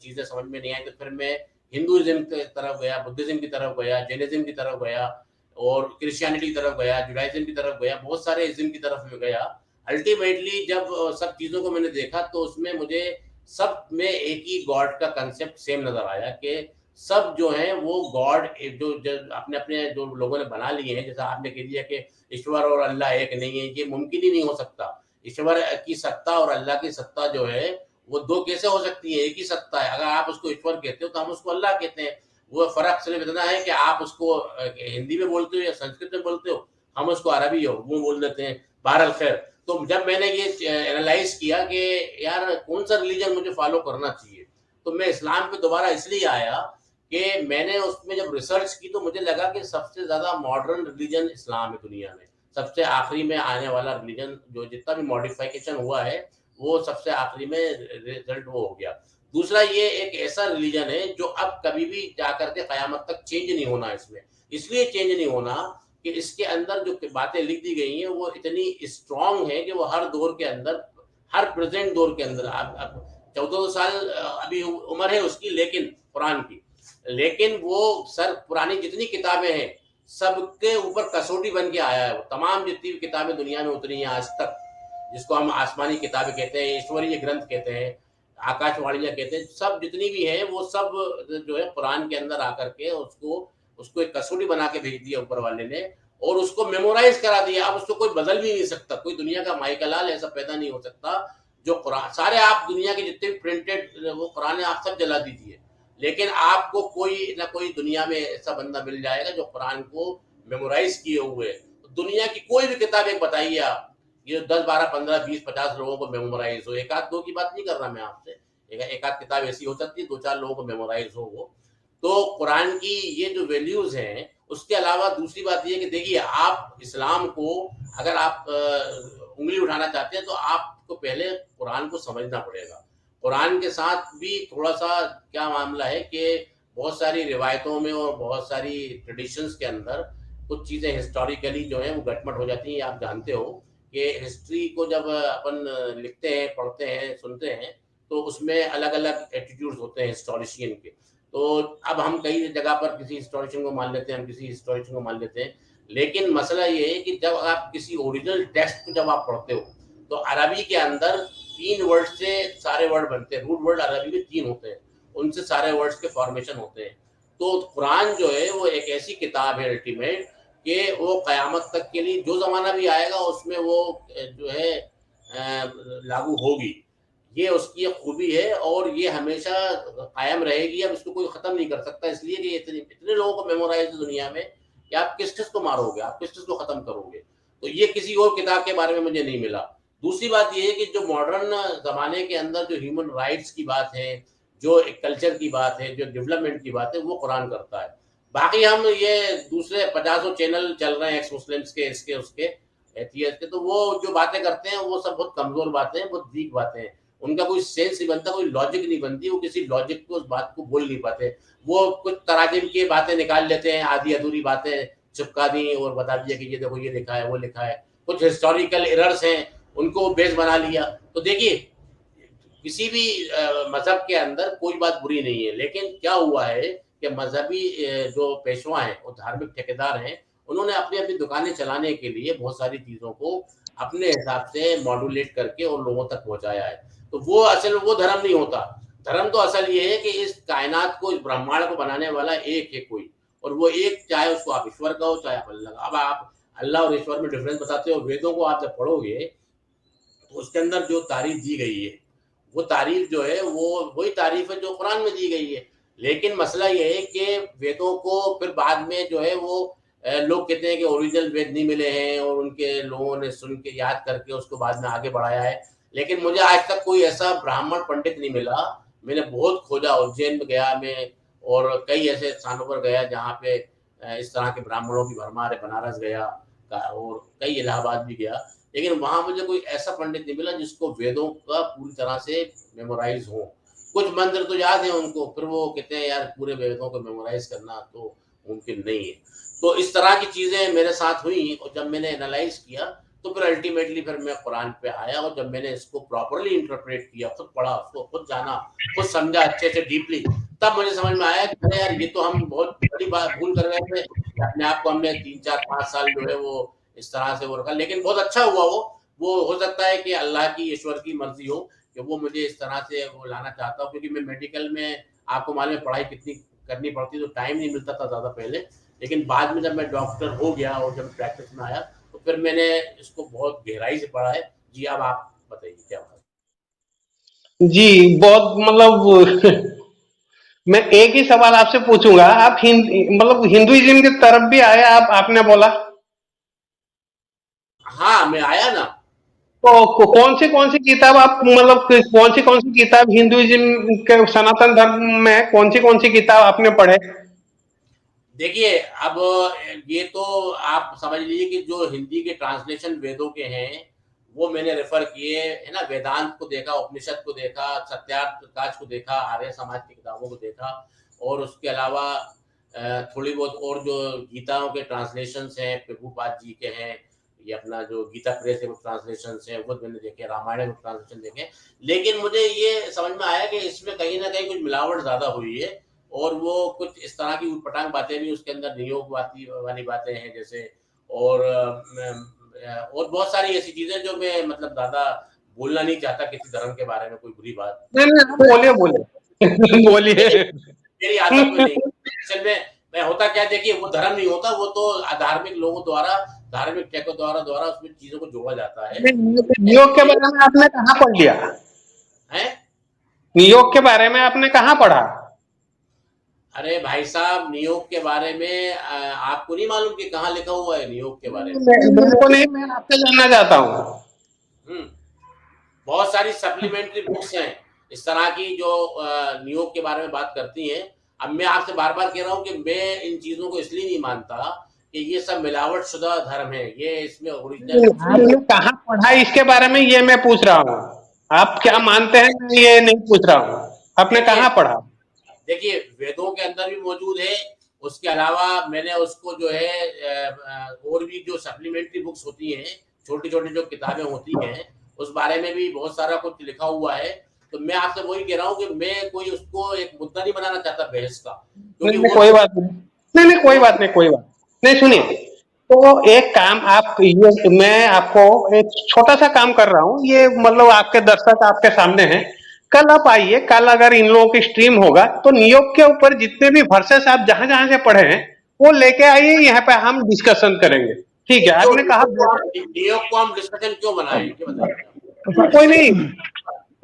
चीज़ें समझ में नहीं आई, तो फिर मैं हिंदुइज्म की तरफ गया, बुद्धिज्म की तरफ गया, जैनिज्म की तरफ गया, और क्रिश्चियनिटी की तरफ गया, जुडाइज्म की तरफ गया, बहुत सारे इज्म की तरफ में गया। अल्टीमेटली जब सब चीज़ों को मैंने देखा तो उसमें मुझे सब में एक ही गॉड का कंसेप्ट सेम नजर आया कि सब जो है वो गॉड जो अपने अपने जो लोगों ने बना लिए हैं, जैसा आपने कह दिया कि ईश्वर और अल्लाह एक नहीं है, ये मुमकिन ही नहीं हो सकता। ईश्वर की सत्ता और अल्लाह की सत्ता जो है वो दो कैसे हो सकती है? एक ही सत्ता है। अगर आप उसको ईश्वर कहते हो तो हम उसको अल्लाह कहते हैं। वो फर्क सिर्फ इतना है कि आप उसको हिंदी में बोलते हो या संस्कृत में बोलते हो, हम उसको अरबी या उर्दू में बोल देते हैं। बहरहाल खैर, तो जब मैंने ये एनालाइज किया कि यार कौन सा रिलीजन मुझे फॉलो करना चाहिए, तो मैं इस्लाम पे दोबारा इसलिए आया कि मैंने उसमें जब रिसर्च की तो मुझे लगा कि सबसे ज्यादा मॉडर्न रिलीजन इस्लाम है दुनिया में। सबसे आखिरी में आने वाला रिलीजन जो जितना भी मॉडिफिकेशन हुआ है वो सबसे आखिरी में रिजल्ट वो हो गया। दूसरा, ये एक ऐसा रिलीजन है जो अब कभी भी जाकर के कयामत तक चेंज नहीं होना। इसमें इसलिए चेंज नहीं होना कि इसके अंदर जो बातें लिख दी गई हैं वो इतनी स्ट्रांग है कि वो हर दौर के अंदर, हर प्रेजेंट दौर के अंदर, अब 14 साल अभी उम्र है उसकी, लेकिन कुरान की, लेकिन वो सर पुरानी जितनी किताबें हैं सबके ऊपर कसौटी बन के आया है। वो तमाम जितनी भी किताबें दुनिया में उतरी हैं आज तक, जिसको हम आसमानी किताबें कहते हैं, ईश्वरीय ग्रंथ कहते हैं, आकाशवाणियां कहते हैं, सब जितनी भी है वो सब जो है कुरान के अंदर आकर के उसको उसको एक कसौटी बना के भेज दिया ऊपर वाले ने, और उसको मेमोराइज करा दिया। अब उसको कोई बदल भी नहीं सकता, कोई दुनिया का माइकलाल ऐसा पैदा नहीं हो सकता जो कुरान, सारे आप दुनिया के जितने भी प्रिंटेड वो कुरान आप सब जला दीजिए, लेकिन आपको कोई ना कोई दुनिया में ऐसा बंदा मिल जाएगा जो कुरान को मेमोराइज किए हुए। दुनिया की कोई भी किताब एक बताइए आप, ये 10 12 15 20 50 लोगों को मेमोराइज हो, एक आध दो की बात नहीं कर रहा मैं आपसे, एक आध किताब ऐसी हो सकती है 2 4 लोगों को मेमोराइज हो वो। तो कुरान की ये जो वैल्यूज हैं, उसके अलावा दूसरी बात ये कि देखिए, आप इस्लाम को अगर आप उंगली उठाना चाहते हैं तो आपको पहले कुरान को समझना पड़ेगा। कुरान के साथ भी थोड़ा सा क्या मामला है कि बहुत सारी रिवायतों में और बहुत सारी ट्रेडिशंस के अंदर कुछ चीज़ें हिस्टोरिकली जो है वो गटमट हो जाती हैं। आप जानते हो कि हिस्ट्री को जब अपन लिखते हैं, पढ़ते हैं, सुनते हैं, तो उसमें अलग अलग एटीट्यूड्स होते हैं हिस्टोरिशियन के। तो अब हम कई जगह पर किसी हिस्टोरिशियन को मान लेते हैं, हम किसी हिस्टोरिशियन को मान लेते हैं, लेकिन मसला ये है कि जब आप किसी ओरिजिनल टेक्स्ट को जब आप पढ़ते हो तो अरबी के अंदर 3 वर्ड से सारे वर्ड बनते हैं। रूट वर्ड अरबी में 3 होते हैं, उनसे सारे वर्ड्स के फॉर्मेशन होते हैं। तो कुरान जो है वो एक ऐसी किताब है अल्टीमेट कि वो क़यामत तक के लिए जो ज़माना भी आएगा उसमें वो जो है लागू होगी। ये उसकी एक खूबी है और ये हमेशा कायम रहेगी। अब इसको कोई ख़त्म नहीं कर सकता, इसलिए कि इतने लोगों को मेमोराइज है दुनिया में कि आप किस को मारोगे, आप किस को ख़त्म करोगे। तो ये किसी और किताब के बारे में मुझे नहीं मिला। दूसरी बात ये है कि जो मॉडर्न ज़माने के अंदर जो ह्यूमन राइट्स की बात है, जो एक कल्चर की बात है, जो डेवलपमेंट की बात है, वो कुरान करता है। बाकी हम ये दूसरे 50 चैनल चल रहे हैं एक्स मुस्लिम्स के, इसके उसके एथियस्ट के, तो वो जो बातें करते हैं वो सब बहुत कमजोर बातें हैं, बहुत वीक बातें हैं। उनका कोई सेंस नहीं बनता, कोई लॉजिक नहीं बनती, वो किसी लॉजिक को उस बात को बोल नहीं पाते। वो कुछ तराजिम की बातें निकाल लेते हैं, आधी अधूरी बातें चिपका दी और बता दिया कि ये देखो ये लिखा है, वो लिखा है। कुछ हिस्टोरिकल एरर्स हैं, उनको बेस बना लिया। तो देखिए किसी भी मजहब के अंदर कोई बात बुरी नहीं है, लेकिन क्या हुआ है कि मजहबी जो पेशवा हैं और धार्मिक ठेकेदार हैं, उन्होंने अपनी अपनी दुकानें चलाने के लिए बहुत सारी चीज़ों को अपने हिसाब से मॉड्यूलेट करके और लोगों तक पहुंचाया है। तो वो असल वो धर्म नहीं होता। धर्म तो असल ये है कि इस कायनात को, इस ब्रह्मांड को बनाने वाला एक है कोई, और वो एक, चाहे उसको आप ईश्वर कहो चाहे आप अल्लाह। अब आप अल्लाह और ईश्वर में डिफरेंस बताते हो, वेदों को आप जब पढ़ोगे तो उसके अंदर जो तारीफ दी गई है वो तारीफ जो है वो वही तारीफ है जो कुरान में दी गई है। लेकिन मसला ये है कि वेदों को फिर बाद में जो है वो लोग कहते हैं कि ओरिजिनल वेद नहीं मिले हैं और उनके लोगों ने सुन के याद करके उसको बाद में आगे बढ़ाया है। लेकिन मुझे आज तक कोई ऐसा ब्राह्मण पंडित नहीं मिला। मैंने बहुत खोजा, उज्जैन में गया मैं और कई ऐसे स्थानों पर गया जहाँ पे इस तरह के ब्राह्मणों की भरमार है। बनारस गया और कई इलाहाबाद भी गया, लेकिन वहां मुझे कोई ऐसा पंडित नहीं मिला जिसको वेदों का पूरी तरह से मेमोराइज हो। कुछ मंत्र तो याद है उनको, फिर वो कहते हैं यार पूरे वेदों को मेमोराइज करना तो मुमकिन नहीं है। तो इस तरह की चीजें मेरे साथ हुई और जब मैंने एनालाइज किया तो फिर अल्टीमेटली फिर मैं कुरान पे आया और जब मैंने इसको प्रॉपरली इंटरप्रेट किया, खुद पढ़ा, उसको खुद जाना, खुद समझा अच्छे से डीपली, तब मुझे समझ में आया कि अरे यार ये तो हम बहुत बड़ी बात भूल कर रहे थे। अपने आप को हमने 3-4-5 साल जो है वो इस तरह से वो रखा, लेकिन बहुत अच्छा हुआ। वो हो सकता है कि अल्लाह की, ईश्वर की मर्जी हो कि वो मुझे इस तरह से वो लाना चाहता हूँ, क्योंकि मैं मेडिकल में आपको मालूम है पढ़ाई कितनी करनी पड़ती, तो टाइम नहीं मिलता था ज़्यादा पहले। लेकिन बाद में जब मैं डॉक्टर हो गया और जब प्रैक्टिस में आया तो फिर मैंने इसको बहुत गहराई से पढ़ा है। जी अब आप बताइए क्या बात। जी बहुत मतलब मैं एक ही सवाल आपसे पूछूंगा। आप मतलब हिंदुइज्म की तरफ भी आए आप, आपने बोला? हाँ मैं आया ना। तो कौन सी किताब आप मतलब कौन सी किताब हिंदुइज्म के सनातन धर्म में कौन सी किताब आपने पढ़े? देखिए अब ये तो आप समझ लीजिए कि जो हिंदी के ट्रांसलेशन वेदों के हैं वो मैंने रेफर किए है ना। वेदांत को देखा, उपनिषद को देखा, सत्यार्थ प्रकाश को देखा, आर्य समाज की किताबों को देखा, और उसके अलावा थोड़ी बहुत और जो गीताओं के ट्रांसलेशंस हैं प्रभुपाद जी के हैं, ये अपना जो गीता प्रेस के ट्रांसलेशंस हैं वो मैंने देखे, रामायण के ट्रांसलेशन देखे। लेकिन मुझे ये समझ में आया कि इसमें कहीं ना कहीं कुछ मिलावट ज्यादा हुई है और वो कुछ इस तरह की उटपटांग बातें भी उसके अंदर, नियोग वाली बातें हैं जैसे, और बहुत सारी ऐसी चीजें जो मैं मतलब ज्यादा बोलना नहीं चाहता किसी धर्म के बारे में कोई बुरी बात। बोलिए बोलिए बोलिए। मेरी आदत में नहीं। असल में मैं होता क्या, देखिए वो धर्म नहीं होता, वो तो अधार्मिक लोगों द्वारा, धार्मिक टेको द्वारा उसमें चीजों को जोड़ा जाता है। नियोग के बारे में आपने कहाँ पढ़ लिया है? नियोग के बारे में आपने कहाँ पढ़ा? अरे भाई साहब, नियोग के बारे में आपको नहीं मालूम कि कहाँ लिखा हुआ है नियोग के बारे में? बिल्कुल नहीं, मैं आपसे जानना चाहता हूँ। बहुत सारी सप्लीमेंट्री बुक्स हैं इस तरह की जो नियोग के बारे में बात करती हैं। अब मैं आपसे बार बार कह रहा हूँ कि मैं इन चीजों को इसलिए नहीं मानता कि ये सब मिलावट शुदा धर्म है, ये इसमें ओरिजिनल आपने कहाँ पढ़ा इसके बारे में ये मैं पूछ रहा हूँ। आप क्या मानते हैं मैं ये नहीं पूछ रहा हूँ, आपने कहाँ पढ़ा? देखिए वेदों के अंदर भी मौजूद है, उसके अलावा मैंने उसको जो है और भी जो सप्लीमेंट्री बुक्स होती हैं, छोटी छोटी जो किताबें होती हैं, उस बारे में भी बहुत सारा कुछ लिखा हुआ है। तो मैं आपसे वही कह रहा हूँ कि मैं कोई उसको एक मुद्दा नहीं बनाना चाहता बहस का, क्योंकि नहीं, कोई बात नहीं, कोई बात नहीं, सुनिए। तो एक काम आप ये, मैं आपको एक छोटा सा काम कर रहा हूँ, ये मतलब आपके दर्शक आपके सामने हैं। कल आप आइए, कल अगर इन लोगों की स्ट्रीम होगा तो नियोग के ऊपर जितने भी वर्सेस आप जहां जहां से पढ़े हैं वो लेके आइए, यहाँ पे हम डिस्कशन करेंगे, ठीक है? आपने कहा नियोग को हम डिस्कशन क्यों बनाए, कोई नहीं,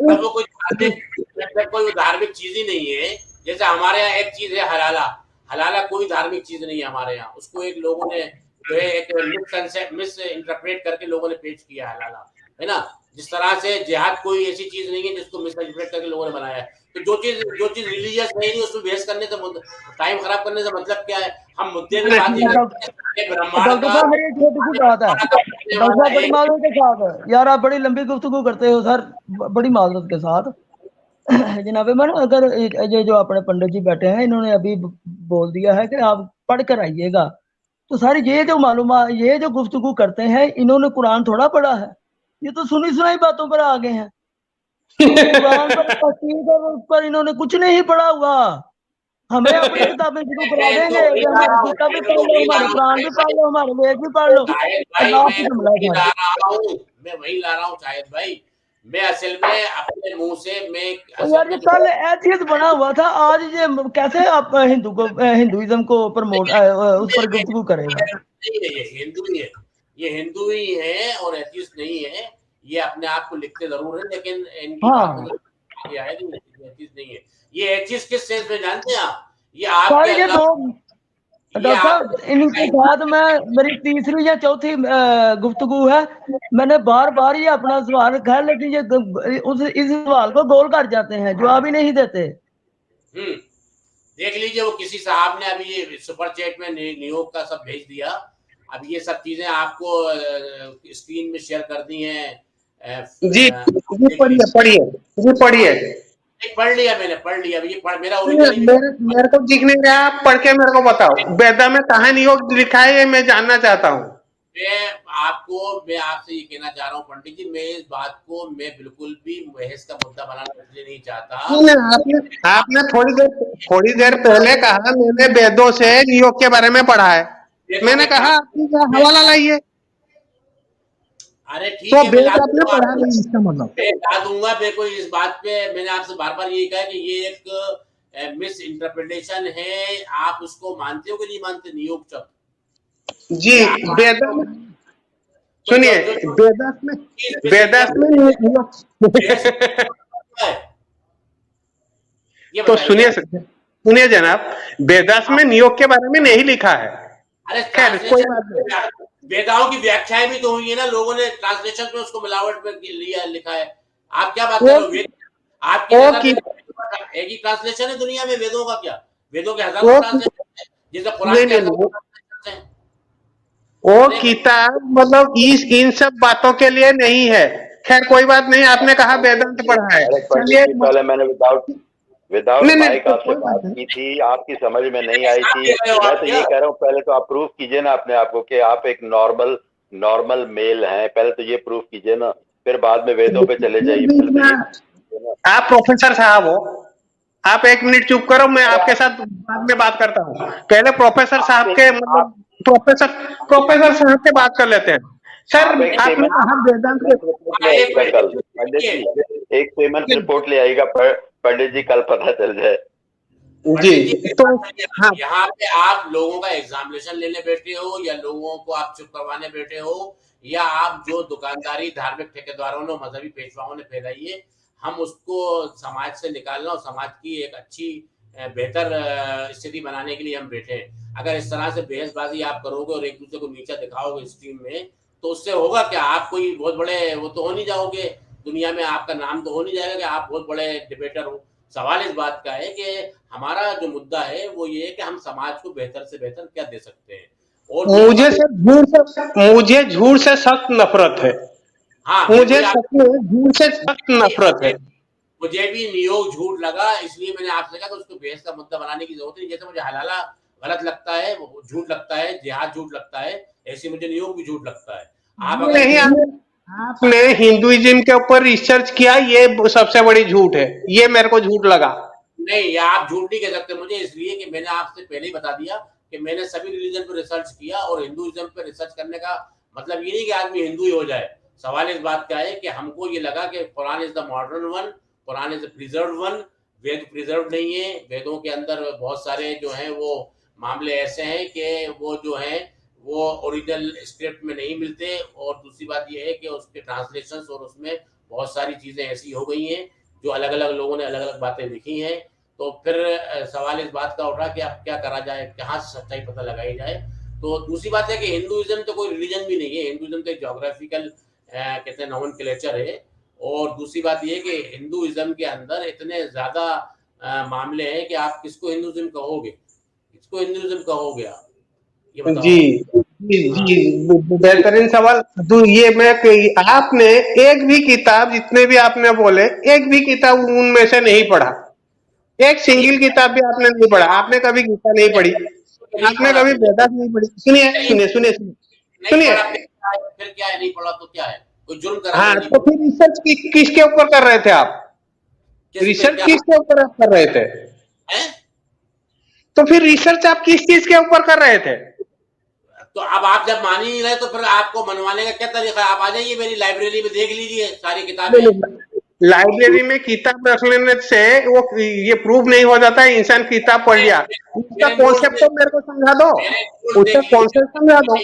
वो कोई धार्मिक चीज ही नहीं है। जैसे हमारे यहाँ एक चीज है हलाला, हलाला कोई धार्मिक चीज नहीं है हमारे यहाँ, उसको एक लोगों ने जो है एक मिस इंटरप्रेट करके लोगों ने पेश किया हलाला, है ना। जिस तरह से जिहाद कोई ऐसी चीज नहीं है जिसको मिस इंटरप्रेट करके लोगों ने बनाया है। तो जो चीज रिलीजियस नहीं उसमें बहस करने से, टाइम खराब करने से मतलब क्या है? हम मुद्दे पे बात नहीं करते। डॉक्टर साहब मेरी एक छोटी सी बात है, डॉक्टर साहब बड़ी माजरत के साथ, यार आप बड़ी लंबी गुफ्तगू करते हो सर, बड़ी माजरत के साथ। जनाब मन, अगर ये जो अपने पंडित जी बैठे हैं, इन्होंने अभी बोल दिया है कि आप पढ़ कर आइएगा, तो सारी ये जो मालूमात, ये जो गुफ्तगू करते हैं, इन्होंने कुरान थोड़ा पढ़ा है, ये तो सुनी सुनाई बातों पर आ गए हैं। कुरान पर इन्होंने कुछ नहीं पढ़ा हुआ। हमें अपनी किताबें शुरू करा देंगे, हमारी गीता भी पढ़ लो, हमारे कुरान भी पढ़ लो, हमारे वेद भी पढ़ लो। मैं वही ला रहा हूँ शायद भाई, मैं असल में अपने मुंह से मैं यार ये कल एथियस्ट बना हुआ था, आज ये कैसे आप हिंदुइज्म को प्रमोट उस पर गुफ्तगू करेगा? ये हिंदू ही है, ये हिंदू ही है और एथियस्ट नहीं है। ये अपने आप को लिखते जरूर है, लेकिन इनकी बातों है कि एथियस्ट नहीं है। ये एथियस्ट किस सेंस में जानते हैं आप? ये आपके डॉक्टर साहब, इनके साथ मेरी तीसरी या चौथी गुफ्तगू है, मैंने बार बार ये अपना सवाल रखा है, लेकिन ये इस सवाल को गोल कर जाते हैं, जवाब ही नहीं देते। देख लीजिए, वो किसी साहब ने अभी ये सुपर चैट में नियोग का सब भेज दिया। अब ये सब चीजें आपको स्क्रीन में शेयर कर दी हैं। जी पढ़िए पढ़ लिया मैंने, पढ़ लिया। ये मेरा मेरे को दिख नहीं रहा, आप पढ़ के मेरे को बताओ, वेदा में कहाँ नियोग लिखा है, ये मैं जानना चाहता हूँ। मैं आपसे ये कहना चाह रहा हूँ पंडित जी, मैं इस बात को मैं बिल्कुल भी बहस का मुद्दा बनाना इसलिए नहीं चाहता। आपने थोड़ी देर पहले कहा मैंने वेदों से नियोग के बारे में पढ़ा है, मैंने कहा हवाला लाइए। अरे ठीक तो है, आपने पढ़ा नहीं, इसका मतलब मैं बता दूंगा। मेरे को इस बात पे मैंने आपसे बार बार यही कहा कि ये एक मिस इंटरप्रिटेशन है। आप उसको मानते हो कि नहीं मानते नियोग शब्द? जी वेदा में सुनिए, वेदास में तो सुनिए जनाब, वेदास में नियोग के बारे में नहीं लिखा है। अरे कोई बात नहीं, वेदाओं की व्याख्याएं भी तो हुई है ना, लोगों ने ट्रांसलेशन में उसको मिलावट में लिखा है। आप क्या बात कर रहे हो? आपकी एक ही ट्रांसलेशन है दुनिया में वेदों का? क्या वेदों के हजारों ट्रांसलेशन है, जैसे कुरान के वो किताब मतलब इन सब बातों के लिए नहीं है। खैर कोई बात नहीं, आपने कहा वेदांत पढ़ा है। पहले मैंने विदाउट माइक आपसे बात की थी, आपकी समझ में नहीं आई थी। मैं तो ये कह रहा हूँ, पहले तो आप प्रूफ कीजिए ना अपने आप को कि आप एक नॉर्मल मेल हैं। पहले तो ये प्रूफ कीजिए ना, फिर बाद में वेदों पे चले जाइए। आप प्रोफेसर साहब हो, आप 1 मिनट चुप करो, मैं आपके साथ बाद में बात करता हूँ। पहले प्रोफेसर साहब के मतलब प्रोफेसर साहब से बात कर लेते हैं। सर आपने कहा वेदांत पंडित जी एक पेमेंट रिपोर्ट ले आएगा पंडित जी, कल पता चल जाए जी। तो यहाँ पे आप लोगों का एग्जामिनेशन लेने बैठे हो, या लोगों को आप चुप करवाने बैठे हो, या आप जो दुकानदारी धार्मिक ठेकेदारों ने, मजहबी पेशवाओं ने फैलाई है, हम उसको समाज से निकालना और समाज की एक अच्छी बेहतर स्थिति बनाने के लिए हम बैठे हैं। अगर इस तरह से बहसबाजी आप करोगे और एक दूसरे को नीचा दिखाओगे स्ट्रीम में, तो उससे होगा क्या? आप कोई बहुत बड़े वो तो हो नहीं जाओगे दुनिया में, आपका नाम तो हो नहीं जाएगा कि आप बहुत बड़े डिबेटर हो। सवाल इस बात का है कि हमारा जो मुद्दा है वो ये है कि हम समाज को बेहतर से बेहतर क्या दे सकते हैं। और मुझे झूठ से सख्त नफरत है। हाँ मुझे सच में झूठ से सख्त नफरत है। मुझे भी नियोग झूठ लगा, इसलिए मैंने आपसे कहा कि उसको बहस का मुद्दा बनाने की जरूरत नहीं। जैसे मुझे हलाला गलत लगता है, झूठ लगता है, जिहाद झूठ लगता है, ऐसे मुझे नियोग भी झूठ लगता है। आप अगर नहीं, आपने हिंदुइज्म के ऊपर रिसर्च किया, ये सबसे बड़ी झूठ है, ये मेरे को झूठ लगा। नहीं, आप झूठ नहीं कह सकते मुझे, इसलिए कि मैंने आपसे पहले ही बता दिया कि मैंने सभी रिलीजन पर रिसर्च किया, और हिंदुइज्म पर रिसर्च करने का मतलब ये नहीं कि आदमी हिंदू ही हो जाए। सवाल इस बात का है कि हमको ये लगा कि Quran is the modern one, Quran is preserve one. Veda preserve नहीं है, वेदों के अंदर बहुत सारे जो हैं वो मामले ऐसे हैं कि वो जो हैं वो ओरिजिनल स्क्रिप्ट में नहीं मिलते, और दूसरी बात ये है कि उसके ट्रांसलेशंस और उसमें बहुत सारी चीज़ें ऐसी हो गई हैं जो अलग अलग लोगों ने अलग अलग बातें लिखी हैं। तो फिर सवाल इस बात का उठा कि अब क्या करा जाए, कहाँ से सच्चाई पता लगाई जाए। तो दूसरी बात है कि हिंदुइज्म तो कोई रिलीजन भी नहीं है, हिंदुइज्म तो एक जोग्राफिकल कहते हैं नोमेनक्लेचर है। और दूसरी बात ये कि हिंदुइज्म के अंदर इतने ज्यादा मामले हैं कि आप किसको हिंदुइज्म कहोगे, किसको हिंदुइज्म कहोगे आप, ये बताओ। जी बेहतरीन सवाल। ये आपने एक भी किताब, जितने भी आपने बोले, एक भी किताब उनमें से नहीं पढ़ा, एक सिंगल किताब भी आपने नहीं पढ़ा। आपने कभी गीता नहीं पढ़ी, आपने कभी वेदास नहीं पढ़ी। सुनिए सुनिए सुनिए सुनिए, फिर क्या है, नहीं पढ़ा तो क्या है, कोई जुर्म करा? हाँ, तो फिर रिसर्च किसके ऊपर कर रहे थे आप? रिसर्च किसके ऊपर आप कर रहे थे? तो फिर रिसर्च आप किस चीज के ऊपर कर रहे थे? तो अब आप जब मान ही नहीं रहे तो फिर आपको मनवाने का क्या तरीका है? आप आ जाइए मेरी लाइब्रेरी में, देख लीजिए सारी किताबें। लाइब्रेरी में किताब रख लेने से वो ये प्रूव नहीं हो जाता है इंसान किताब पढ़ लिया। उसका कॉन्सेप्ट तो मेरे को समझा दो, उसका कॉन्सेप्ट समझा दो।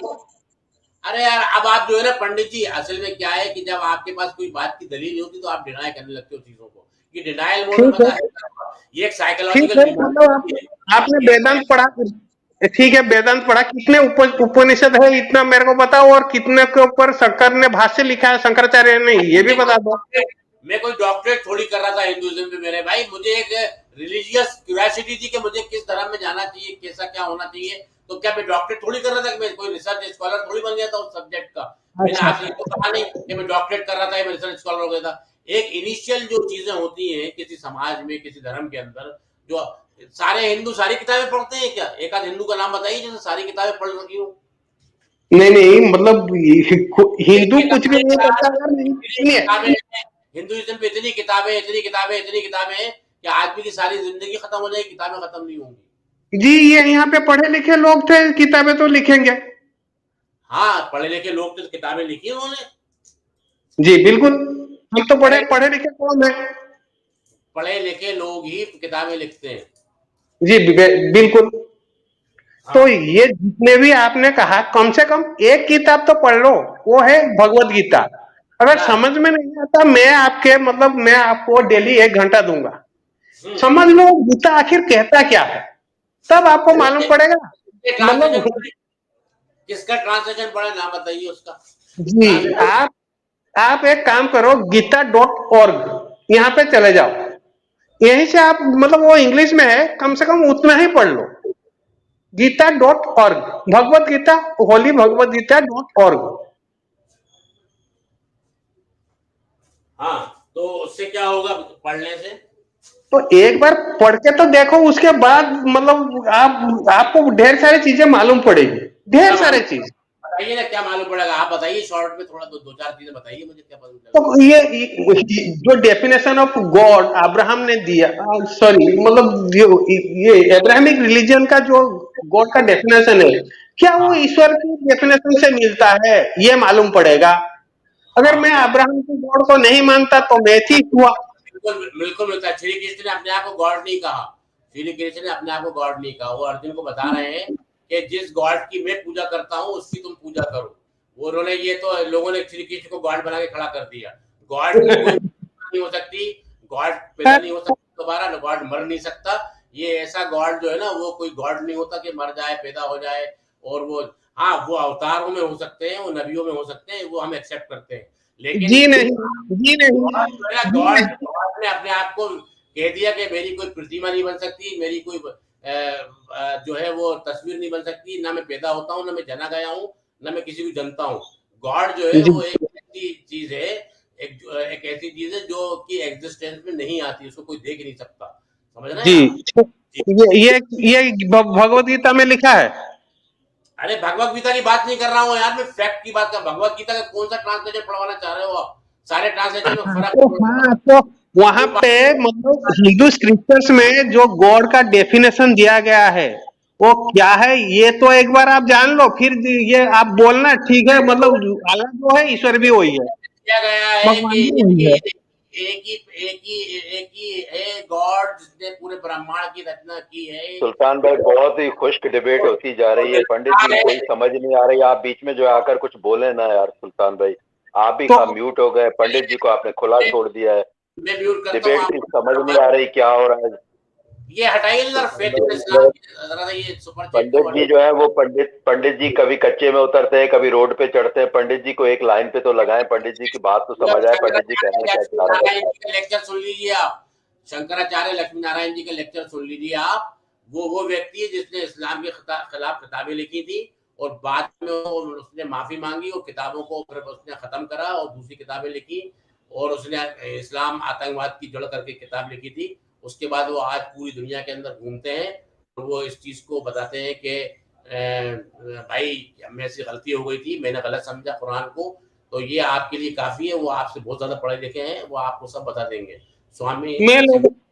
अरे यार, अब आप जो है ना पंडित जी, असल में क्या है कि जब आपके पास कोई बात की दलील नहीं होती तो आप डिनाई करने लगते हो चीजों को। ये डिनायल मोड में ये एक साइकोलॉजिकल, मतलब आपने वेदांत पढ़ा, ठीक है, वेदांत पढ़ा, कितने उपनिषद है इतना मेरे को बताओ, और कितने के ऊपर शंकर ने भाष्य लिखा है शंकराचार्य ने, ये भी बता दो। मैं कोई डॉक्टरेट थोड़ी कर रहा था हिंदुइज्म में मेरे भाई, मुझे एक रिलीजियस क्यूरियोसिटी थी कि मुझे किस धर्म में जाना चाहिए, कैसा क्या होना चाहिए। तो क्या मैं डॉक्टरेट थोड़ी कर रहा था कि मैं कोई रिसर्च स्कॉलर थोड़ी बन गया था उस सब्जेक्ट का। मैंने आपसे तो कहा नहीं कि मैं डॉक्टरेट कर रहा था या मैं रिसर्च स्कॉलर हो गया था। एक इनिशियल जो चीजें होती हैं किसी समाज में, किसी धर्म के अंदर, जो सारे हिंदू सारी किताबें पढ़ते हैं क्या? एक आध हिंदू का नाम बताइए जिसने सारी किताबें पढ़ रखी हो। नहीं, मतलब हिंदू कुछ भी नहीं करता। हिंदुइज्म पे इतनी किताबें हैं कि आदमी की सारी जिंदगी खत्म हो जाएगी, किताबें खत्म नहीं होंगी। जी, ये यहाँ पे पढ़े लिखे लोग थे, किताबें तो लिखेंगे। हाँ, पढ़े लिखे लोग तो किताबें लिखी उन्होंने। जी बिल्कुल, हम तो पढ़े लिखे कौन है? पढ़े लिखे लोग ही किताबें लिखते हैं। जी बिल्कुल। हाँ। तो ये जितने भी आपने कहा, कम से कम एक किताब तो पढ़ लो, वो है भगवत गीता। अगर समझ में नहीं आता, मैं आपको डेली 1 घंटा दूंगा, समझ लो गीता आखिर कहता क्या है, तब आपको मालूम पड़ेगा। मतलब किसका ट्रांसलेशन पढ़ा, नाम बताइए उसका। जी, आप एक काम करो, gita.org यहाँ पे चले जाओ, यहीं से आप, मतलब वो इंग्लिश में है, कम से कम उतना ही पढ़ लो। gita.org, भगवत गीता, होली भगवत गीता.org। हाँ, तो उससे क्या होगा पढ़ने से? तो एक बार पढ़ के तो देखो, उसके बाद मतलब आपको ढेर सारी चीजें मालूम पड़ेगी, ढेर सारी चीज। बताइए ना क्या मालूम पड़ेगा, आप बताइए शॉर्ट में, थोड़ा दो चार चीजें बताइए मुझे, क्या मालूम पड़ेगा। तो ये जो डेफिनेशन ऑफ गॉड अब्राहम ने दिया, सॉरी, मतलब ये एब्राहमिक रिलीजन का जो गॉड का डेफिनेशन है, क्या वो ईश्वर की डेफिनेशन से मिलता है, ये मालूम पड़ेगा। अगर मैं अब्राहम की गॉड को नहीं मानता तो मैं ठीक हुआ। बिल्कुल मिलता है। श्री कृष्ण ने अपने आप को गॉड नहीं कहा, श्री कृष्ण ने अपने आप को गॉड नहीं कहा। वो अर्जुन को बता रहे हैं कि जिस गॉड की मैं पूजा करता हूँ उसकी तुम पूजा करो। वो उन्होंने, ये तो लोगों ने श्री कृष्ण को गॉड बना के खड़ा कर दिया। गॉड नहीं हो सकती, गॉड पैदा नहीं हो सकता दोबारा, गॉड मर नहीं सकता। ये ऐसा गॉड जो है ना, वो कोई गॉड नहीं होता कि मर जाए, पैदा हो जाए। और वो, हाँ, वो अवतारों में हो सकते हैं, वो नबियों में हो सकते हैं, वो हम एक्सेप्ट करते हैं। लेकिन जी नहीं, गॉड ने अपने आप को कह दिया कि मेरी कोई प्रतिमा नहीं बन सकती, मेरी कोई जो है वो तस्वीर नहीं बन सकती, ना मैं पैदा होता हूँ, ना मैं जना गया हूँ, ना मैं किसी को जनता हूँ। गॉड जो है वो एक ऐसी चीज है, एक ऐसी चीज है जो कि एग्जिस्टेंस में नहीं आती, उसको कोई देख नहीं सकता, समझ रहे हैं आप? जी, ये भगवत गीता में लिखा है। अरे भगवत गीता की बात नहीं कर रहा हूँ यार, मैं फैक्ट की बात कर। भगवत गीता का कौन सा ट्रांसलेशन पढ़वाना चाह रहे हो आप? सारे ट्रांसलेशन में फर्क तो वहां पे मतलब हिंदू स्क्रिप्चर्स में जो गॉड का डेफिनेशन दिया गया है वो क्या है, ये तो एक बार आप जान लो, फिर ये आप बोलना ठीक है, मतलब अल्लाह जो है ईश्वर भी वही है, किया गया है भगवान कि भी वही है। एक ही है गॉड जिसने पूरे ब्रह्मांड की रचना की है। सुल्तान भाई बहुत ही खुश्क डिबेट होती जा रही है, पंडित जी कोई समझ नहीं आ रही, आप बीच में जो आकर कुछ बोले ना यार सुल्तान भाई, आप भी म्यूट हो गए, पंडित जी को आपने खुला छोड़ दिया है, मैं म्यूट करता डिबेट हूँ, की समझ नहीं आ रही क्या हो रहा है। ये हटाइए जरा फेथ इन इस्लाम की, जरा ये सुपर चैट को पंडित जी जो है वो पंडित जी कभी कच्चे में उतरते हैं, कभी रोड पे चढ़ते हैं, पंडित जी को एक लाइन पे तो लगाएं, पंडित जी की बात तो समझ आए, पंडित जी कहना क्या चाह रहे हैं। का लेक्चर सुन लीजिए आप, शंकराचार्य लक्ष्मी नारायण जी का लेक्चर सुन लीजिए आप। वो व्यक्ति है जिसने इस्लाम के खिलाफ किताबें लिखी थी और बाद में उसने माफी मांगी और किताबों को फिर उसने खत्म करा और दूसरी किताबें लिखी और उसने इस्लाम आतंकवाद की जड़ करके किताब लिखी थी। उसके बाद वो आज पूरी दुनिया के अंदर घूमते हैं और वो इस चीज को बताते हैं कि भाई मेरे से गलती हो गई थी, मैंने गलत समझा कुरान को। तो ये आपके लिए काफी है, वो आपसे बहुत ज्यादा पढ़े लिखे हैं, वो आपको सब बता देंगे। स्वामी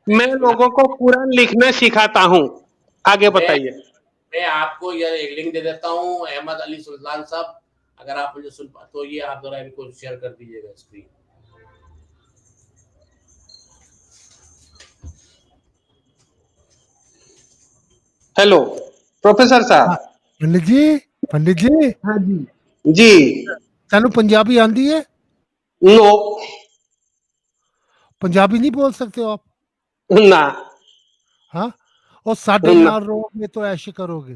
मैं लोगों को कुरान लिखना सिखाता हूँ, आगे बताइए। मैं आपको यह एक लिंक दे देता हूँ, अहमद अली सुल्तान साहब, अगर आप मुझे सुन तो ये आप जरा इनको शेयर कर दीजिएगा स्क्रीन। हेलो प्रोफेसर साहब। पंडित जी। हाँ जी चलो पंजाबी आंदी है? नो, पंजाबी नहीं बोल सकते हो आप? ना। हाँ, और साढ़े नाल रहोगे तो ऐश करोगे।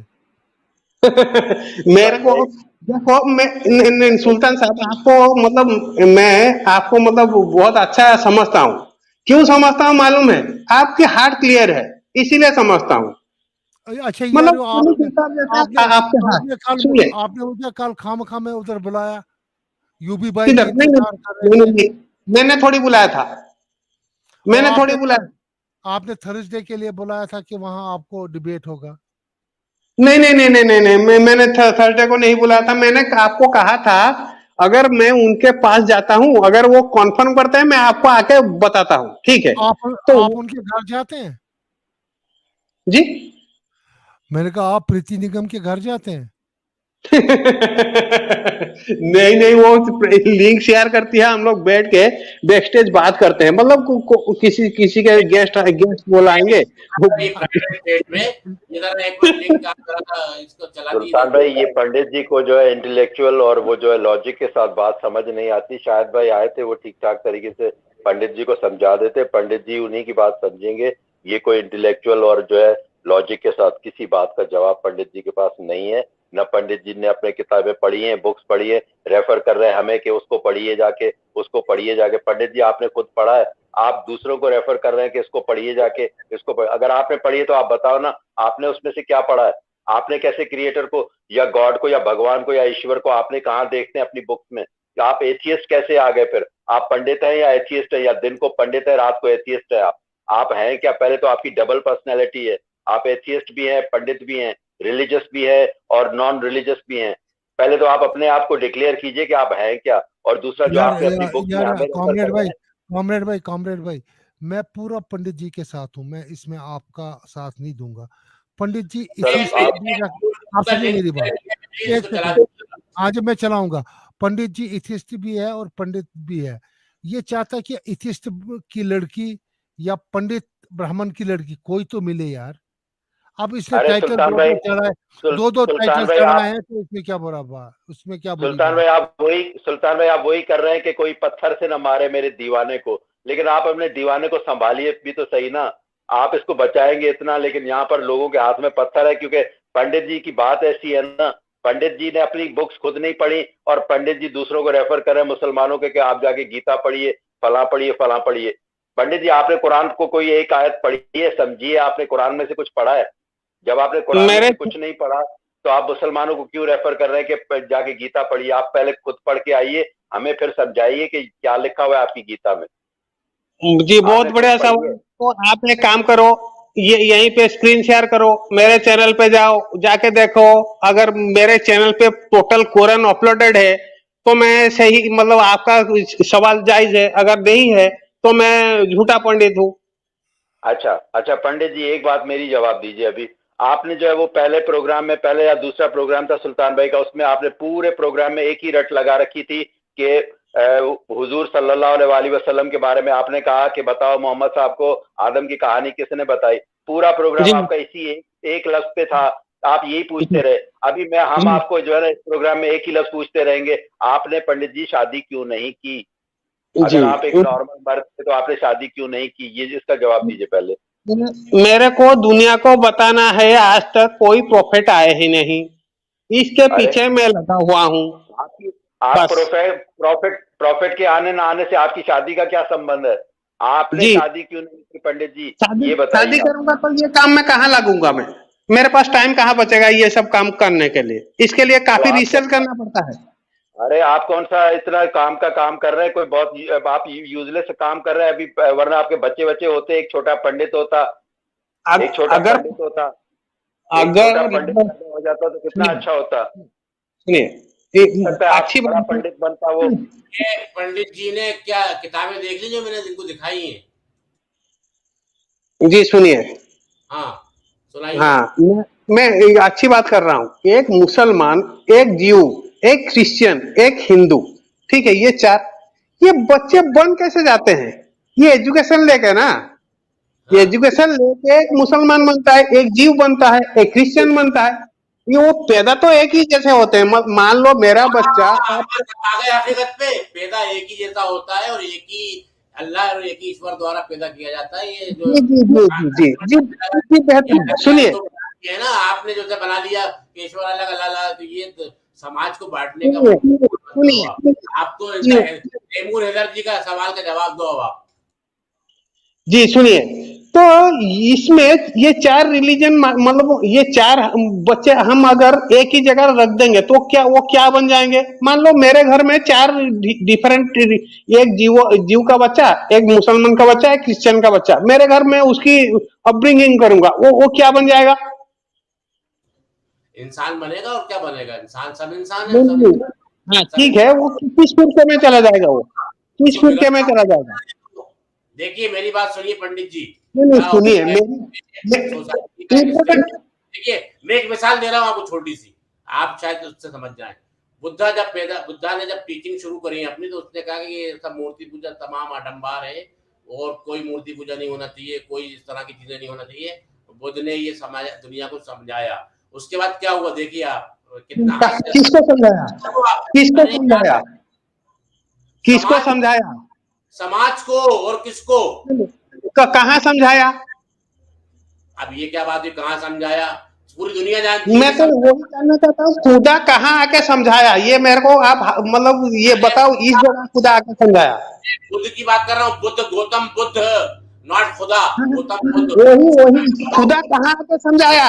मेरे को देखो, मैं सुल्तान साहब आपको मतलब मैं आपको मतलब बहुत अच्छा समझता हूँ। क्यों समझता हूँ मालूम है? आपकी हार्ट क्लियर है इसीलिए समझता हूँ। अच्छा यार, मतलब आपने मुझे कल खामखा में उधर बुलाया, यूबी भाई मैंने थोड़ी बुलाया था, मैंने थोड़ी बुलाया। आपने थर्सडे के लिए बुलाया था कि वहां आपको डिबेट होगा। नहीं नहीं नहीं नहीं नहीं, मैंने थर्सडे को नहीं बुलाया था। मैंने आपको कहा था अगर मैं उनके पास जाता हूं, अगर वो कॉन्फर्म करते हैं मैं आपको आके बताता हूं, ठीक है? तो आप उनके घर जाते हैं? जी मैंने कहा आप प्रीति निगम के घर जाते हैं? नहीं नहीं, वो लिंक शेयर करती है, हम लोग बैठ के बैकस्टेज बात करते हैं, मतलब किसी के गेस्ट बुलाएंगे। सुल्तान भाई ये पंडित जी को जो है इंटेलेक्चुअल और वो जो है लॉजिक के साथ बात समझ नहीं आती, शायद भाई आए थे वो ठीक ठाक तरीके से पंडित जी को समझा देते, पंडित जी उन्हीं की बात समझेंगे। ये कोई इंटेलेक्चुअल और जो है लॉजिक के साथ किसी बात का जवाब पंडित जी के पास नहीं है। न पंडित जी ने अपने किताबें पढ़ी हैं, बुक्स पढ़ी है, रेफर कर रहे हैं हमें कि उसको पढ़िए जाके, उसको पढ़िए जाके। पंडित जी आपने खुद पढ़ा है, आप दूसरों को रेफर कर रहे हैं कि इसको पढ़िए जाके, इसको अगर आपने पढ़ी है तो आप बताओ ना, आपने उसमें से क्या पढ़ा है? आपने कैसे क्रिएटर को या गॉड को या भगवान को या ईश्वर को आपने कहाँ देखते हैं अपनी बुक्स में? आप एथियस्ट कैसे आ गए फिर? आप पंडित हैं या एथियस्ट है, या दिन को पंडित है रात को एथियस्ट है? आप हैं क्या? पहले तो आपकी डबल पर्सनैलिटी है, आप एथियस्ट भी हैं, पंडित भी हैं, रिलीजियस भी है और नॉन रिलीजियस भी हैं। पहले तो आप अपने आप को डिक्लेयर कीजिए कि आप हैं क्या, और दूसरा जो आपने अपनी बुक में हमें कॉमरेड भाई, मैं पूरा पंडित जी के साथ हूँ, मैं इसमें आपका साथ नहीं दूंगा। पंडित जी आप सुनिए मेरी बात, आज मैं चलाऊंगा। पंडित जी इथिस्ट भी है और पंडित भी है। ये चाहता है कि इथिस्ट की लड़की या पंडित ब्राह्मण की लड़की कोई तो मिले यार। अब इसने टाइटल दो टाइटल चढ़ाए हैं, तो इसमें क्या बुरा बात? उसमें क्या सुल्तान भाई आप वही कर रहे हैं कि कोई पत्थर से न मारे मेरे दीवाने को, लेकिन आप अपने दीवाने को संभालिए भी तो सही ना। आप इसको बचाएंगे इतना, लेकिन यहाँ पर लोगों के हाथ में पत्थर है, क्योंकि पंडित जी की बात ऐसी है ना, पंडित जी ने अपनी बुक्स खुद नहीं पढ़ी और पंडित जी दूसरों को रेफर कर रहे हैं मुसलमानों के कि आप जाके गीता पढ़िए, फला पढ़िए। पंडित जी आपने कुरान को कोई एक आयत पढ़ी है, समझिए, आपने कुरान में से कुछ पढ़ा है? जब आपने कुरान में से कुछ नहीं पढ़ा तो आप मुसलमानों को क्यों रेफर कर रहे हैं कि जाके गीता पढ़िए? आप पहले खुद पढ़ के आइए, हमें फिर समझाइए कि क्या लिखा हुआ है आपकी गीता में। जी बहुत बढ़िया सवाल। तो आप एक काम करो, ये यहीं पे स्क्रीन शेयर करो, मेरे चैनल पे जाओ, जाके देखो। अगर मेरे चैनल पे टोटल कुरान अपलोडेड है तो मैं सही, मतलब आपका सवाल जायज है, अगर नहीं है तो मैं झूठा पंडित हूँ। अच्छा अच्छा पंडित जी, एक बात मेरी जवाब दीजिए। अभी आपने जो है वो पहले प्रोग्राम में, पहले या दूसरा प्रोग्राम था सुल्तान भाई का, उसमें आपने पूरे प्रोग्राम में एक ही रट लगा रखी थी कि हुजूर सल्लल्लाहु अलैहि वसल्लम के बारे में आपने कहा कि बताओ मोहम्मद साहब को आदम की कहानी किसने बताई। पूरा प्रोग्राम आपका इसी एक लफ्ज पे था, आप यही पूछते रहे। अभी हम आपको जो है ना इस प्रोग्राम में एक ही लफ्ज पूछते रहेंगे, आपने पंडित जी शादी क्यों नहीं की? अगर आप एक नॉर्मल मर्द थे तो आपने शादी क्यों नहीं की? ये इसका जवाब दीजिए पहले। मेरे को दुनिया को बताना है, आज तक कोई प्रॉफिट आए ही नहीं, इसके पीछे मैं लगा हुआ हूँ। आप प्रॉफिट के आने ना आने से आपकी शादी का क्या संबंध है? आपने शादी क्यों नहीं की पंडित जी, ये बताइए। शादी करूंगा तो ये काम मैं कहाँ लगूंगा? मैं, मेरे पास टाइम कहाँ बचेगा ये सब काम करने के लिए? इसके लिए काफी रिसर्च करना पड़ता है। अरे आप कौन सा इतना काम कर रहे हैं? कोई बहुत आप यूजलेस काम कर रहे हैं अभी, वरना आपके बच्चे होते, एक छोटा पंडित होता, एक छोटा पंडित होता, अगर पंडित हो जाता तो कितना अच्छा होता। अच्छी बात, पंडित बनता वो। पंडित जी ने क्या किताबें देख ली जो मैंने जिनको दिखाई है? जी सुनिए। हाँ सुनाइए। हाँ, मैं अच्छी बात कर रहा हूँ। एक मुसलमान, एक जीव, एक क्रिश्चियन, एक हिंदू, ठीक है, ये चार, ये बच्चे बन कैसे जाते हैं? ये एजुकेशन लेके ना, ये एजुकेशन लेके एक मुसलमान बनता है, एक जीव बनता है, एक क्रिश्चियन बनता है। ये वो पैदा तो एक ही जैसे होते हैं। मान लो मेरा बच्चा हकीकत पे पैदा एक ही जैसा होता है और एक ही अल्लाह और एक ही ईश्वर द्वारा पैदा किया जाता है। ये जो जी बेहतर सुनिए है ना, आपने जो बना दिया ईश्वर अलग अल्लाह, तो ये समाज को बांटने का। आपको तैमूर हैदर जी का सवाल का जवाब दो अब आप। जी सुनिए, तो इसमें ये चार रिलीजन, मतलब ये चार बच्चे हम अगर एक ही जगह रख देंगे तो क्या वो क्या बन जाएंगे? मान लो मेरे घर में चार डिफरेंट, एक जीव का बच्चा, एक मुसलमान का बच्चा, एक क्रिश्चियन का बच्चा, मेरे घर में उसकी अपब्रिंगिंग करूंगा, वो क्या बन जाएगा? इंसान बनेगा। और क्या बनेगा? इंसान, सब इंसान है, सब। हाँ ठीक है, वो किस फिरके में चला जाएगा? वो किस फिरके में चला जाएगा? देखिए मेरी बात सुनिए पंडित जी, सुनिए देखिए मैं एक मिसाल दे रहा हूँ आपको छोटी सी, आप शायद उससे समझ जाएं। बुद्धा ने जब टीचिंग शुरू करी अपनी, तो उसने कहा कि ये सब मूर्ति पूजा तमाम आडंबर है और कोई मूर्ति पूजा नहीं होना चाहिए, कोई इस तरह की चीजें नहीं होना चाहिए। बुद्ध ने ये समाज दुनिया को समझाया। उसके बाद क्या हुआ देखिए आप, कितना किसको समझाया? किसको समझाया? किसको समझाया? समाज को। और किसको? कहाँ समझाया? अब ये क्या बात है, कहाँ समझाया? पूरी दुनिया जानती है। मैं तो वही जानना चाहता हूँ, खुदा कहाँ आके समझाया? ये मेरे को आप मतलब ये बताओ, इस जगह खुदा आके समझाया। बुद्ध की बात कर रहा हूँ, बुद्ध, गौतम बुद्ध, नॉट खुदा। गौतम बुद्ध। वही खुदा कहाँ आके समझाया?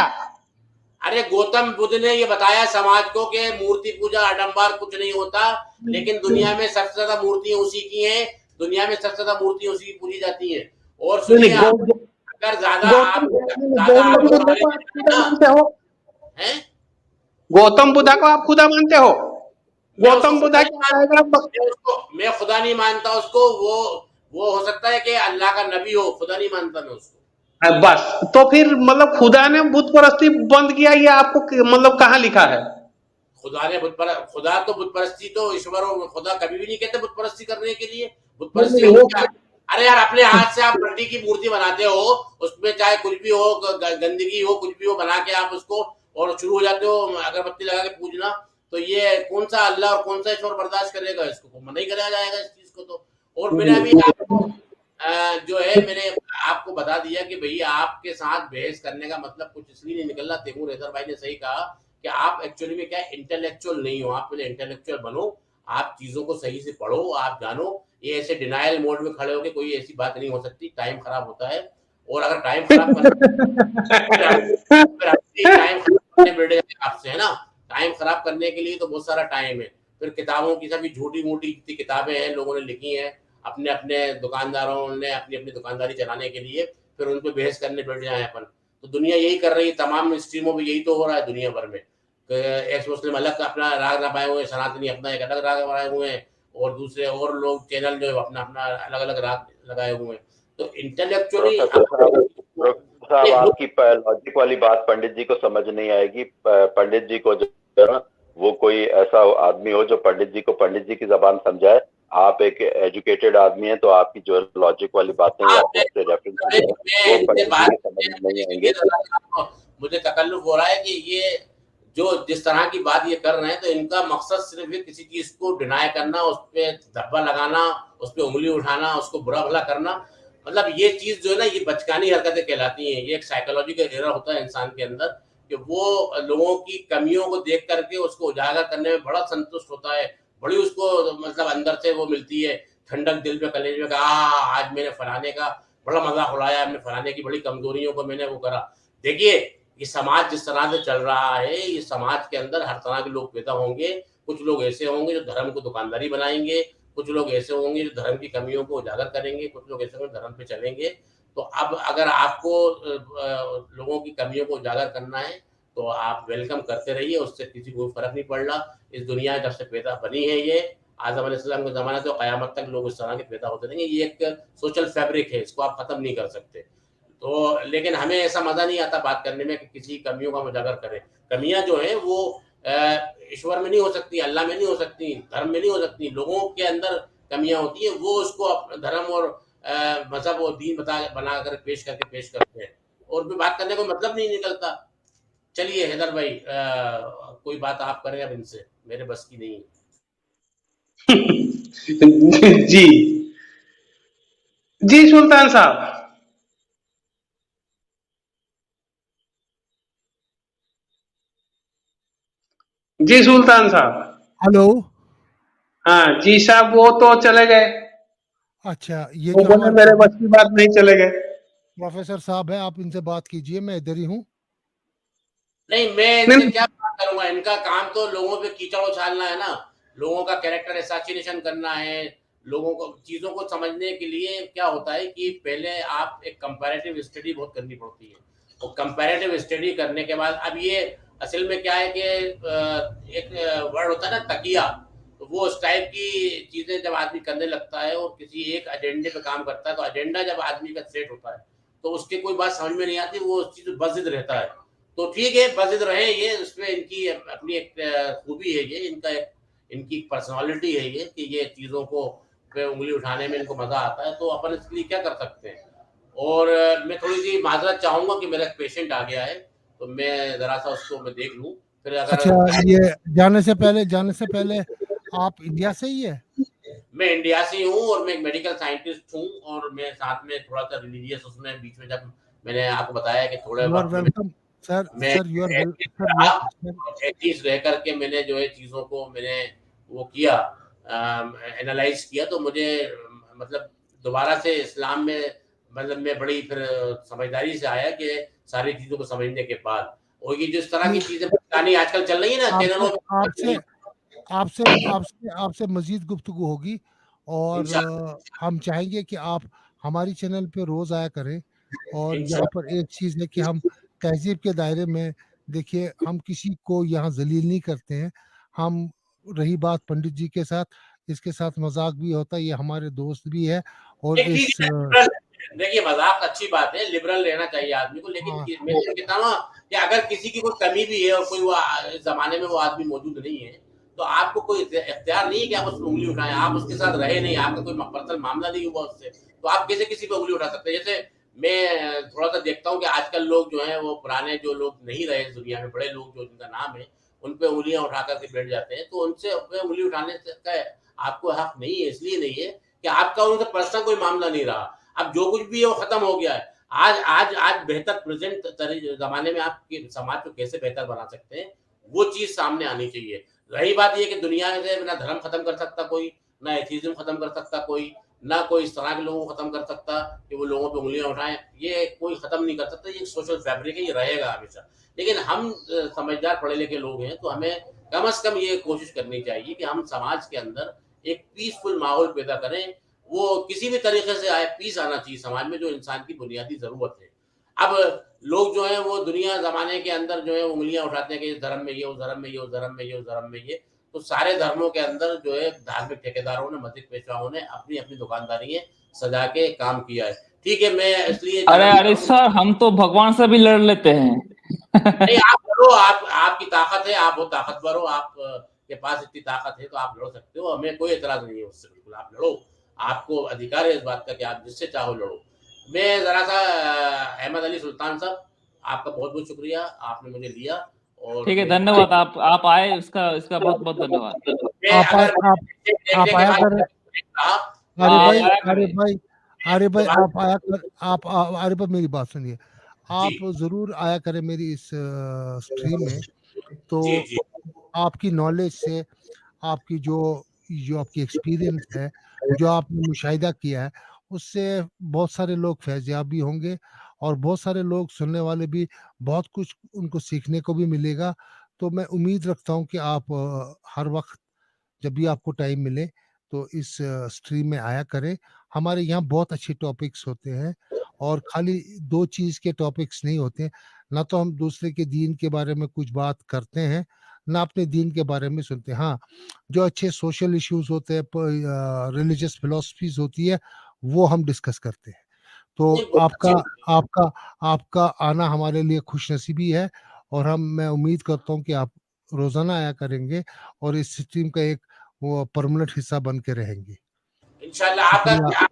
अरे गौतम बुद्ध ने ये बताया समाज को कि मूर्ति पूजा आडंबर कुछ नहीं होता, लेकिन दुनिया में सबसे ज्यादा मूर्तियां उसी की हैं, दुनिया में सबसे ज्यादा मूर्तियां उसी की पूजी जाती हैं। और सुनिए, अगर ज्यादा गौतम बुद्ध को आप खुदा मानते हो? गौतम बुद्ध मैं खुदा नहीं मानता उसको। वो हो सकता है कि अल्लाह का नबी हो, खुदा नहीं मानता मैं उसको। बस, तो फिर मतलब खुदा ने बुत परस्ती बंद किया, ये आपको मतलब कहाँ लिखा है? खुदा ने खुदा तो बुत परस्ती तो ईश्वर हो, खुदा कभी भी नहीं कहते बुत परस्ती करने के लिए। बुत परस्ती हो क्या? अरे यार, अपने हाथ से आप मिट्टी की मूर्ति बनाते हो, उसमें चाहे कुछ भी हो, गंदगी हो, कुछ भी हो, बना के आप उसको और शुरू हो जाते हो अगरबत्ती लगा के पूजना, तो ये कौन सा अल्लाह और कौन सा ईश्वर बर्दाश्त करेगा? इसको मना ही कराया जाएगा इस चीज को तो। और मैंने अभी आपको जो है मैंने आपको बता दिया कि भैया आपके साथ बहस करने का मतलब कुछ इसलिए नहीं निकल रहा। तैमूर हैदर भाई ने सही कहा कि आप एक्चुअली में क्या इंटेलेक्चुअल नहीं हो। आप पहले इंटेलेक्चुअल बनो, आप चीजों को सही से पढ़ो, आप जानो। ये ऐसे डिनायल मोड में खड़े होके कोई ऐसी बात नहीं हो सकती, टाइम खराब होता है। और अगर टाइम खराब बैठे आपसे, है ना, टाइम खराब करने के लिए तो बहुत सारा टाइम है। फिर किताबों की सभी झूठी मूठी जितनी किताबें हैं लोगों ने लिखी हैं, अपने अपने दुकानदारों ने अपनी अपनी दुकानदारी चलाने के लिए, फिर उन पे बहस करने बैठ जाए अपन। तो दुनिया यही कर रही है, तमाम स्ट्रीमों में यही तो हो रहा है दुनिया भर में। एक्स मुस्लिम अलग अपना राग रमाए हुए हैं, सनातनी अपना एक अलग राग लगाए हुए हैं, और दूसरे और लोग चैनल जो है अपना अपना अलग अलग राग लगाए हुए हैं। तो इंटेलेक्चुअली साहब आपकी लॉजिक वाली बात पंडित जी को समझ नहीं आएगी। पंडित जी को जो है ना, वो कोई ऐसा आदमी हो जो पंडित जी को पंडित जी की जबान समझाए। आप एक एजुकेटेड आदमी हैं, तो आपकी जो लॉजिक वाली बातें या आपसे रेफरेंस वो पंडित जी की समझ में नहीं आएंगे। मुझे तकल्लुफ हो रहा है कि ये जो जिस तरह की बात ये कर रहे हैं, तो इनका मकसद सिर्फ किसी चीज को डिनाई करना, उस पर धब्बा लगाना, उस पर उंगली उठाना, उसको बुरा भला करना। मतलब ये चीज जो है ना, ये बचकानी हरकतें कहलाती हैं। ये एक साइकोलॉजी का एरर होता है इंसान के अंदर, कि वो लोगों की कमियों को देख करके उसको उजागर करने में बड़ा संतुष्ट होता है, बड़ी उसको मतलब अंदर से वो मिलती है ठंडक दिल पे, कलेजे में, आज मैंने फलाने का बड़ा मजाक उड़ाया, हमने फलाने की बड़ी कमजोरियों को मैंने वो करा। देखिए, ये समाज जिस तरह से चल रहा है, ये समाज के अंदर हर तरह के लोग पैदा होंगे। कुछ लोग ऐसे होंगे जो धर्म को दुकानदारी बनाएंगे, कुछ लोग ऐसे होंगे जो धर्म की कमियों को उजागर करेंगे, कुछ लोग ऐसे होंगे धर्म पे चलेंगे। तो अब अगर आपको लोगों की कमियों को उजागर करना है, तो आप वेलकम करते रहिए, उससे किसी को फर्क नहीं पड़ रहा। इस दुनिया जब से पैदा बनी है, ये आदम अलैहिस्सलाम के ज़माने से क़यामत तक लोग इस तरह के पैदा होते रहेंगे। ये एक सोशल फैब्रिक है, इसको आप ख़त्म नहीं कर सकते। तो लेकिन हमें ऐसा मज़ा नहीं आता बात करने में कि किसी कमियों का हम उजागर करें। कमियाँ जो हैं वो ईश्वर में नहीं हो सकती, अल्लाह में नहीं हो सकती, धर्म में नहीं हो सकती, लोगों के अंदर कमियाँ होती हैं। वो उसको धर्म और मज़हब और दीन बना कर पेश करते हैं, और भी बात करने को मतलब नहीं निकलता। चलिए हैदर भाई, कोई बात आप करें अब इनसे, मेरे बस की नहीं है। जी जी सुल्तान साहब, जी सुल्तान साहब। हेलो। हाँ जी साहब, वो तो चले गए। अच्छा, ये वो जो बोले हमारे मेरे बस की बात नहीं, चले गए। प्रोफेसर साहब है, आप इनसे बात कीजिए, मैं इधर ही हूँ। नहीं, मैं इनसे क्या बात करूंगा, इनका काम तो लोगों पे कीचड़ उछालना है ना, लोगों का कैरेक्टर असैसिनेशन करना है। लोगों को चीजों को समझने के लिए क्या होता है कि पहले आप एक कंपैरेटिव स्टडी बहुत करनी पड़ती है, और कंपैरेटिव स्टडी करने के बाद अब ये असल में क्या है कि एक वर्ड होता है ना तकिया, तो वो उस टाइप की चीजें जब आदमी करने लगता है और किसी एक एजेंडे पे काम करता है, तो एजेंडा जब आदमी का सेट होता है तो उसके कोई बात समझ में नहीं आती, वो उस चीज बजिद रहता है। तो ठीक है, बजिद रहे, ये उसमें इनकी अपनी एक खूबी है, ये इनका इनकी पर्सनालिटी है ये, कि ये चीज़ों को पे उंगली उठाने में इनको मज़ा आता है। तो अपन इसके लिए क्या कर सकते हैं। और मैं थोड़ी सी माजरत चाहूँगा कि मेरा पेशेंट आ गया है, तो मैं ज़रा सा उसको मैं देख लूँ, फिर अगर अच्छा, ये जाने से पहले आप इंडिया से ही है? मैं इंडिया से हूँ, और मैं एक मेडिकल साइंटिस्ट हूँ, और मैं साथ में थोड़ा सा रिलीजियस, उसमें बीच में जब मैंने आपको बताया कि थोड़े यू आर वक्त में वेलकम सर। मैं सर यू आर एथीस्ट रह करके मैंने जो है चीज़ों को मैंने वो किया, एनालाइज किया, तो मुझे मतलब दोबारा से इस्लाम में मतलब मैं बड़ी फिर समझदारी से आया कि सारी चीज़ों को समझने के बाद। और ये जिस तरह की चीज़ें परेशानी आजकल चल रही है ना चैनलों में, आपसे मजीद गुफ्तगू होगी, और हम चाहेंगे कि आप हमारी चैनल पे रोज आया करें। और यहाँ पर एक चीज़ है कि हम तहजीब के दायरे में, देखिए, हम किसी को यहाँ जलील नहीं करते हैं। हम, रही बात पंडित जी के साथ, इसके साथ मजाक भी होता है, ये हमारे दोस्त भी है। और इस देखिए, मजाक अच्छी बात है, लिबरल रहना चाहिए आदमी को, लेकिन मैं तो कहता हूँ कि अगर किसी की कोई कमी भी है और कोई वो इस जमाने में वो आदमी मौजूद नहीं है, तो आपको कोई इख्तियार नहीं है कि आप उस पर उंगली उठाएं। आप उसके साथ रहे नहीं, आपका कोई पर्सनल मामला नहीं हुआ उससे, तो आप कैसे किसी पे उंगली उठा सकते हैं। जैसे मैं थोड़ा सा देखता हूँ कि आजकल लोग जो है वो पुराने जो लोग नहीं रहे इस दुनिया में, बड़े लोग जो जिनका नाम है, उन पे उंगलियां उठा करके बैठ जाते हैं। तो उनसे उंगली उठाने का आपको हक नहीं है, इसलिए नहीं है कि आपका उनसे पर्सनल कोई मामला नहीं रहा। अब जो कुछ भी है वो खत्म हो गया है। आज आज आज बेहतर प्रेजेंट जमाने में आप समाज को कैसे बेहतर बना सकते हैं, वो चीज सामने आनी चाहिए। रही बात ये कि दुनिया से ना धर्म खत्म कर सकता कोई, ना एथीज्म खत्म कर सकता कोई, ना कोई इस तरह के लोगों को खत्म कर सकता कि वो लोगों पे उंगलियां उठाएं, ये कोई खत्म नहीं कर सकता, ये सोशल फैब्रिक है, ये रहेगा हमेशा। लेकिन हम समझदार पढ़े लिखे लोग हैं, तो हमें कम से कम ये कोशिश करनी चाहिए कि हम समाज के अंदर एक पीसफुल माहौल पैदा करें। वो किसी भी तरीके से आए, पीस आना चाहिए समाज में, जो इंसान की बुनियादी जरूरत है। अब लोग जो है वो दुनिया जमाने के अंदर जो है उंगलियां उठाते हैं कि इस धर्म में ये, उस धर्म में ये, उस धर्म में ये, उस धर्म में ये। तो सारे धर्मों के अंदर जो है धार्मिक ठेकेदारों ने, मस्जिद पेशवाओं ने अपनी अपनी दुकानदारी सजा के काम किया है। ठीक है, मैं इसलिए अरे सर, हम तो भगवान से भी लड़ लेते हैं। नहीं, आप लड़ो, आपकी ताकत है, आप बहुत ताकतवर हो, आप के पास इतनी ताकत है तो आप लड़ सकते हो, हमें कोई एतराज नहीं है उससे, बिल्कुल आप लड़ो, आपको अधिकार है इस बात का कि आप जिससे चाहो लड़ो। मैं जरा सा अहमद अली सुल्तान साहब, आपका बहुत बहुत शुक्रिया, आपने मुझे लिया। और ठीक है, धन्यवाद, आप आए, इसका बहुत बहुत धन्यवाद। अरे भाई आप आया कर, अरे भाई मेरी बात सुनिए, आप जरूर आया करें मेरी इस स्ट्रीम में। तो आपकी नॉलेज से, आपकी जो आपकी एक्सपीरियंस है, जो आपने मुशाहिदा किया है, उससे बहुत सारे लोग फैज़याब भी होंगे और बहुत सारे लोग सुनने वाले भी बहुत कुछ उनको सीखने को भी मिलेगा। तो मैं उम्मीद रखता हूँ कि आप हर वक्त जब भी आपको टाइम मिले तो इस स्ट्रीम में आया करें। हमारे यहाँ बहुत अच्छे टॉपिक्स होते हैं और खाली दो चीज़ के टॉपिक्स नहीं होते हैं, ना तो हम दूसरे के दीन के बारे में कुछ बात करते हैं, ना अपने दीन के बारे में सुनते हैं। हाँ, जो अच्छे सोशल इश्यूज होते हैं, रिलीजियस फिलॉसफीज होती है, वो हम डिस्कस करते हैं। तो आपका आना हमारे लिए खुशनसीबी है और मैं उम्मीद करता हूँ कि आप रोजाना आया करेंगे और इस स्ट्रीम का एक वो परमानेंट हिस्सा बन के रहेंगे इंशाल्लाह। आपका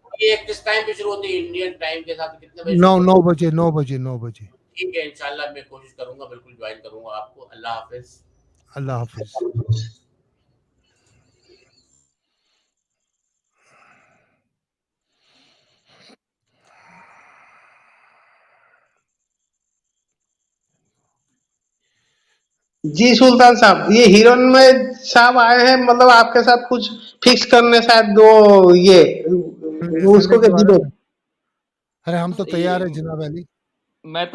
किस टाइम पे शुरू होती है इंडियन टाइम के साथ, कितने बजे? 9 बजे। ठीक है, इंशाल्लाह मैं कोशिश करूंगा, बिल्कुल ज्वाइन करूंगा आपको। अल्लाह हाफिज। अल्लाह हाफिज। जी सुल्तान साहब, ये हिरन में साहब आए हैं, मतलब आपके साथ कुछ फिक्स करने, शायद दो ये उसको अरे हम तो तैयार है जनाब अली। मैं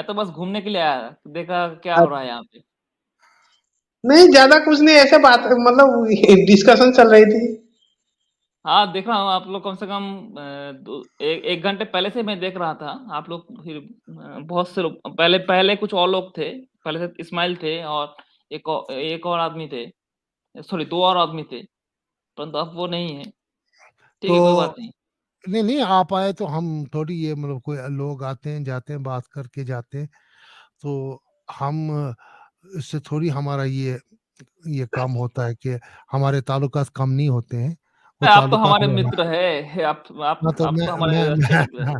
तो बस घूमने के लिए आया, देखा क्या हो रहा है यहाँ पे। नहीं, ज्यादा कुछ नहीं, ऐसे बात मतलब डिस्कशन चल रही थी। हाँ, देख रहा हूँ आप लोग कम से कम एक घंटे पहले से मैं देख रहा था। आप लोग फिर बहुत से लोग पहले कुछ और लोग थे, पहले से इस्माइल थे और एक और आदमी थे, सॉरी 2 और आदमी थे, परंतु अब वो नहीं है। ठीक है, कोई बात नहीं। नहीं आप आए तो हम थोड़ी ये मतलब कोई लोग आते हैं जाते हैं, बात करके जाते हैं, तो हम इससे थोड़ी हमारा ये काम होता है कि हमारे ताल्लुकात कम नहीं होते हैं। आप तो हमारे मित्र है, आप तो हमारे अच्छे मित्र हैं।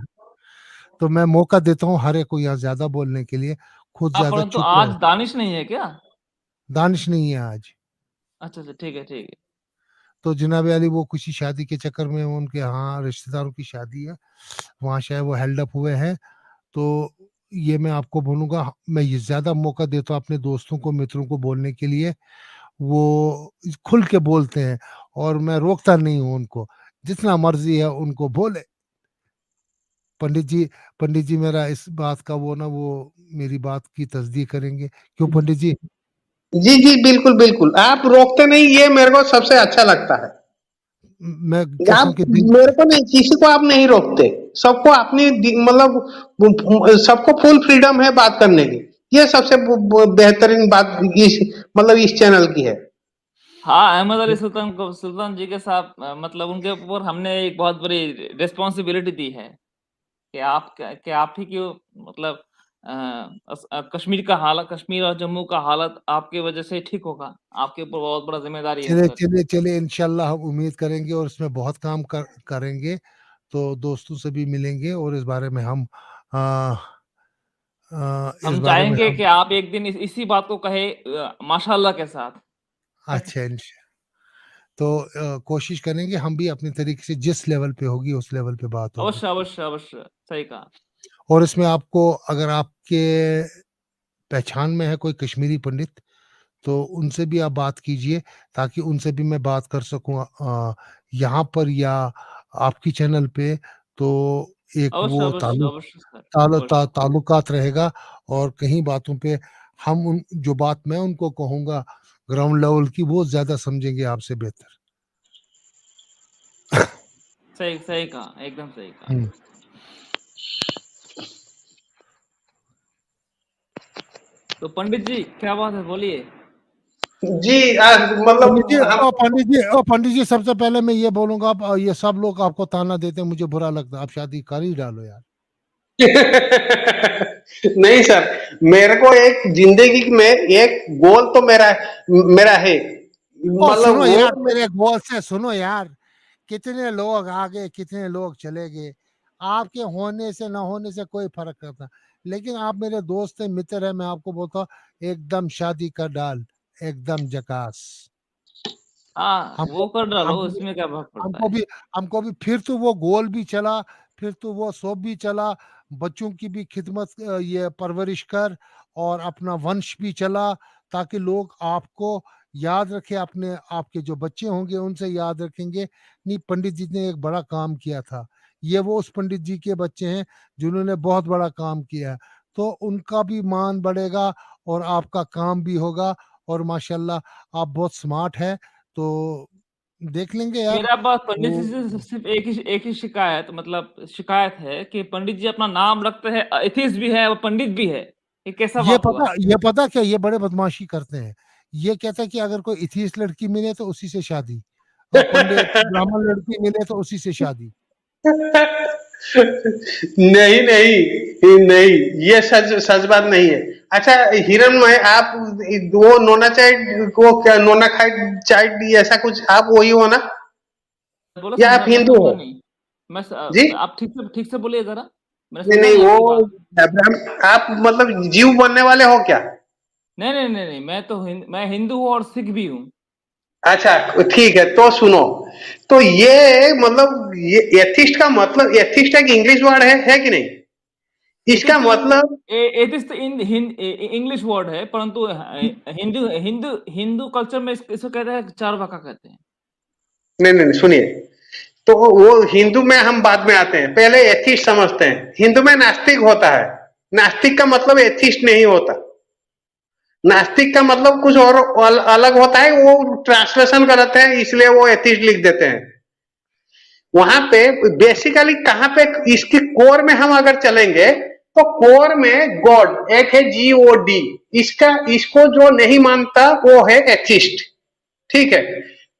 तो मैं मौका देता हूँ हर एक को यहाँ ज्यादा बोलने के लिए, खुद ज्यादा चुप। आज दानिश नहीं है क्या? दानिश नहीं है आज। अच्छा, ठीक है। तो जनाब अली वो किसी शादी के चक्कर में, उनके यहाँ रिश्तेदारों की शादी है, वहाँ शायद वो हेल्ड अप हुए हैं। तो ये मैं आपको बोलूँगा, मैं ये ज़्यादा मौका देता हूँ अपने दोस्तों को, मित्रों को बोलने के लिए। वो खुल के बोलते हैं और मैं रोकता नहीं हूँ उनको, जितना मर्जी है उनको बोले। पंडित जी मेरा इस बात का वो मेरी बात की तस्दीक करेंगे, क्यों पंडित जी? जी बिल्कुल, आप रोकते नहीं, ये मेरे को सबसे अच्छा लगता है। मैं मेरे को नहीं, किसी को आप नहीं रोकते, सबको अपनी मतलब सबको फुल फ्रीडम है बात करने की। ये सबसे बेहतरीन बात इस चैनल की है। हाँ, अहमद अली सुल्तान जी के साथ मतलब उनके ऊपर हमने एक बहुत बड़ी रिस्पॉन्सिबिलिटी दी है कि आप ही क्यों मतलब कश्मीर का हालत, कश्मीर और जम्मू का हालत आपकी वजह से ठीक होगा। आपके ऊपर बहुत बड़ा जिम्मेदारी है। चलिए इंशाल्लाह हम उम्मीद करेंगे और इसमें बहुत काम करेंगे। तो दोस्तों से भी मिलेंगे और इस बारे में हम चाहेंगे कि आप एक दिन इसी बात को कहे माशाल्लाह के साथ। अच्छा, तो कोशिश करेंगे हम भी अपने तरीके से, जिस लेवल पे होगी उस लेवल पे बात होगी। अवश्य, सही कहा। और इसमें आपको, अगर आपके पहचान में है कोई कश्मीरी पंडित, तो उनसे भी आप बात कीजिए ताकि उनसे भी मैं बात कर सकूं यहाँ पर, या आपकी चैनल पे, तो एक अवश्य वो अवश्य अवश्य सर, ताल्लुकात रहेगा, और कहीं बातों पे हम उन जो बात मैं उनको कहूँगा ग्राउंड लेवल की, वो ज्यादा समझेंगे आपसे बेहतर। सही सही कहा, एकदम सही कहा। तो पंडित जी क्या बात है, बोलिए। जी मतलब हम पंडित जी सबसे पहले मैं ये बोलूंगा, आप ये सब लोग आपको ताना देते हैं, मुझे बुरा लगता है, आप शादी कर ही डालो यार। नहीं सर, मेरे को एक जिंदगी में एक गोल तो मेरा मेरा है, मतलब सुनो वो यार, मेरे गोल से सुनो यार, कितने लोग आ गए, कितने लोग चले गए, आपके होने से ना होने से कोई फर्क नहीं पड़ता, लेकिन आप मेरे दोस्त हैं, मित्र हैं, मैं आपको बोलता हूँ एकदम शादी कर डाल, एकदम झकास। हाँ वो कर डालो, उसमें क्या फर्क पड़ता है। हमको भी फिर तो वो गोल भी चला, फिर तो वो शौक भी चला, बच्चों की भी खिदमत, ये परवरिश कर, और अपना वंश भी चला, ताकि लोग आपको याद रखे, अपने आपके जो बच्चे होंगे उनसे याद रखेंगे, नहीं पंडित जी ने एक बड़ा काम किया था, ये वो उस पंडित जी के बच्चे हैं जिन्होंने बहुत बड़ा काम किया है, तो उनका भी मान बढ़ेगा और आपका काम भी होगा, और माशाल्लाह आप बहुत स्मार्ट है, तो देख लेंगे यार। मेरा पास पंडित वो जी से सिर्फ एक ही शिकायत, मतलब शिकायत है कि पंडित जी अपना नाम रखते हैं, एथिस्ट भी है और पंडित भी है, ये कैसा बात हुआ। ये पता क्या, ये बड़े बदमाशी करते हैं, ये कहते हैं कि अगर कोई एथिस्ट लड़की मिले तो उसी से शादी, और पंडित ब्राह्मण लड़की मिले तो उसी से शादी। नहीं नहीं नहीं, ये सच सच बात नहीं है। अच्छा हिरण में आप वो नोना चाइल्ड को क्या, नोना खाइड चाइल्ड ऐसा कुछ, आप वही हो ना, बोला या समझा, आप मैं हिंदू समझा हो? नहीं। जी आप ठीक से बोलिए जरा, मैंने नहीं समझा नहीं, नहीं आपकी वो बात। अब्राहम, आप मतलब जीव बनने वाले हो क्या? नहीं नहीं नहीं नहीं, मैं हिंदू हूँ और सिख भी हूँ। अच्छा ठीक है, तो सुनो, तो ये मतलब ये एथिस्ट का मतलब, एथिस्ट एक इंग्लिश वर्ड है कि नहीं? इसका मतलब एथिस्ट इंग्लिश वर्ड है, परंतु हिंदू हिंदू हिंदू कल्चर में इसको कहते हैं चारवाका कहते हैं। नहीं नहीं नहीं, सुनिए, तो वो हिंदू में हम बाद में आते हैं, पहले एथिस्ट समझते हैं। हिंदू में नास्तिक होता है, नास्तिक का मतलब एथिस्ट नहीं होता, नास्तिक का मतलब कुछ और अलग होता है, वो ट्रांसलेशन गलत है इसलिए वो एथिस्ट लिख देते हैं। वहां पे बेसिकली कहां पे, इसकी कोर में हम अगर चलेंगे तो कोर में गॉड एक है, GOD, इसका इसको जो नहीं मानता वो है एथिस्ट, ठीक है?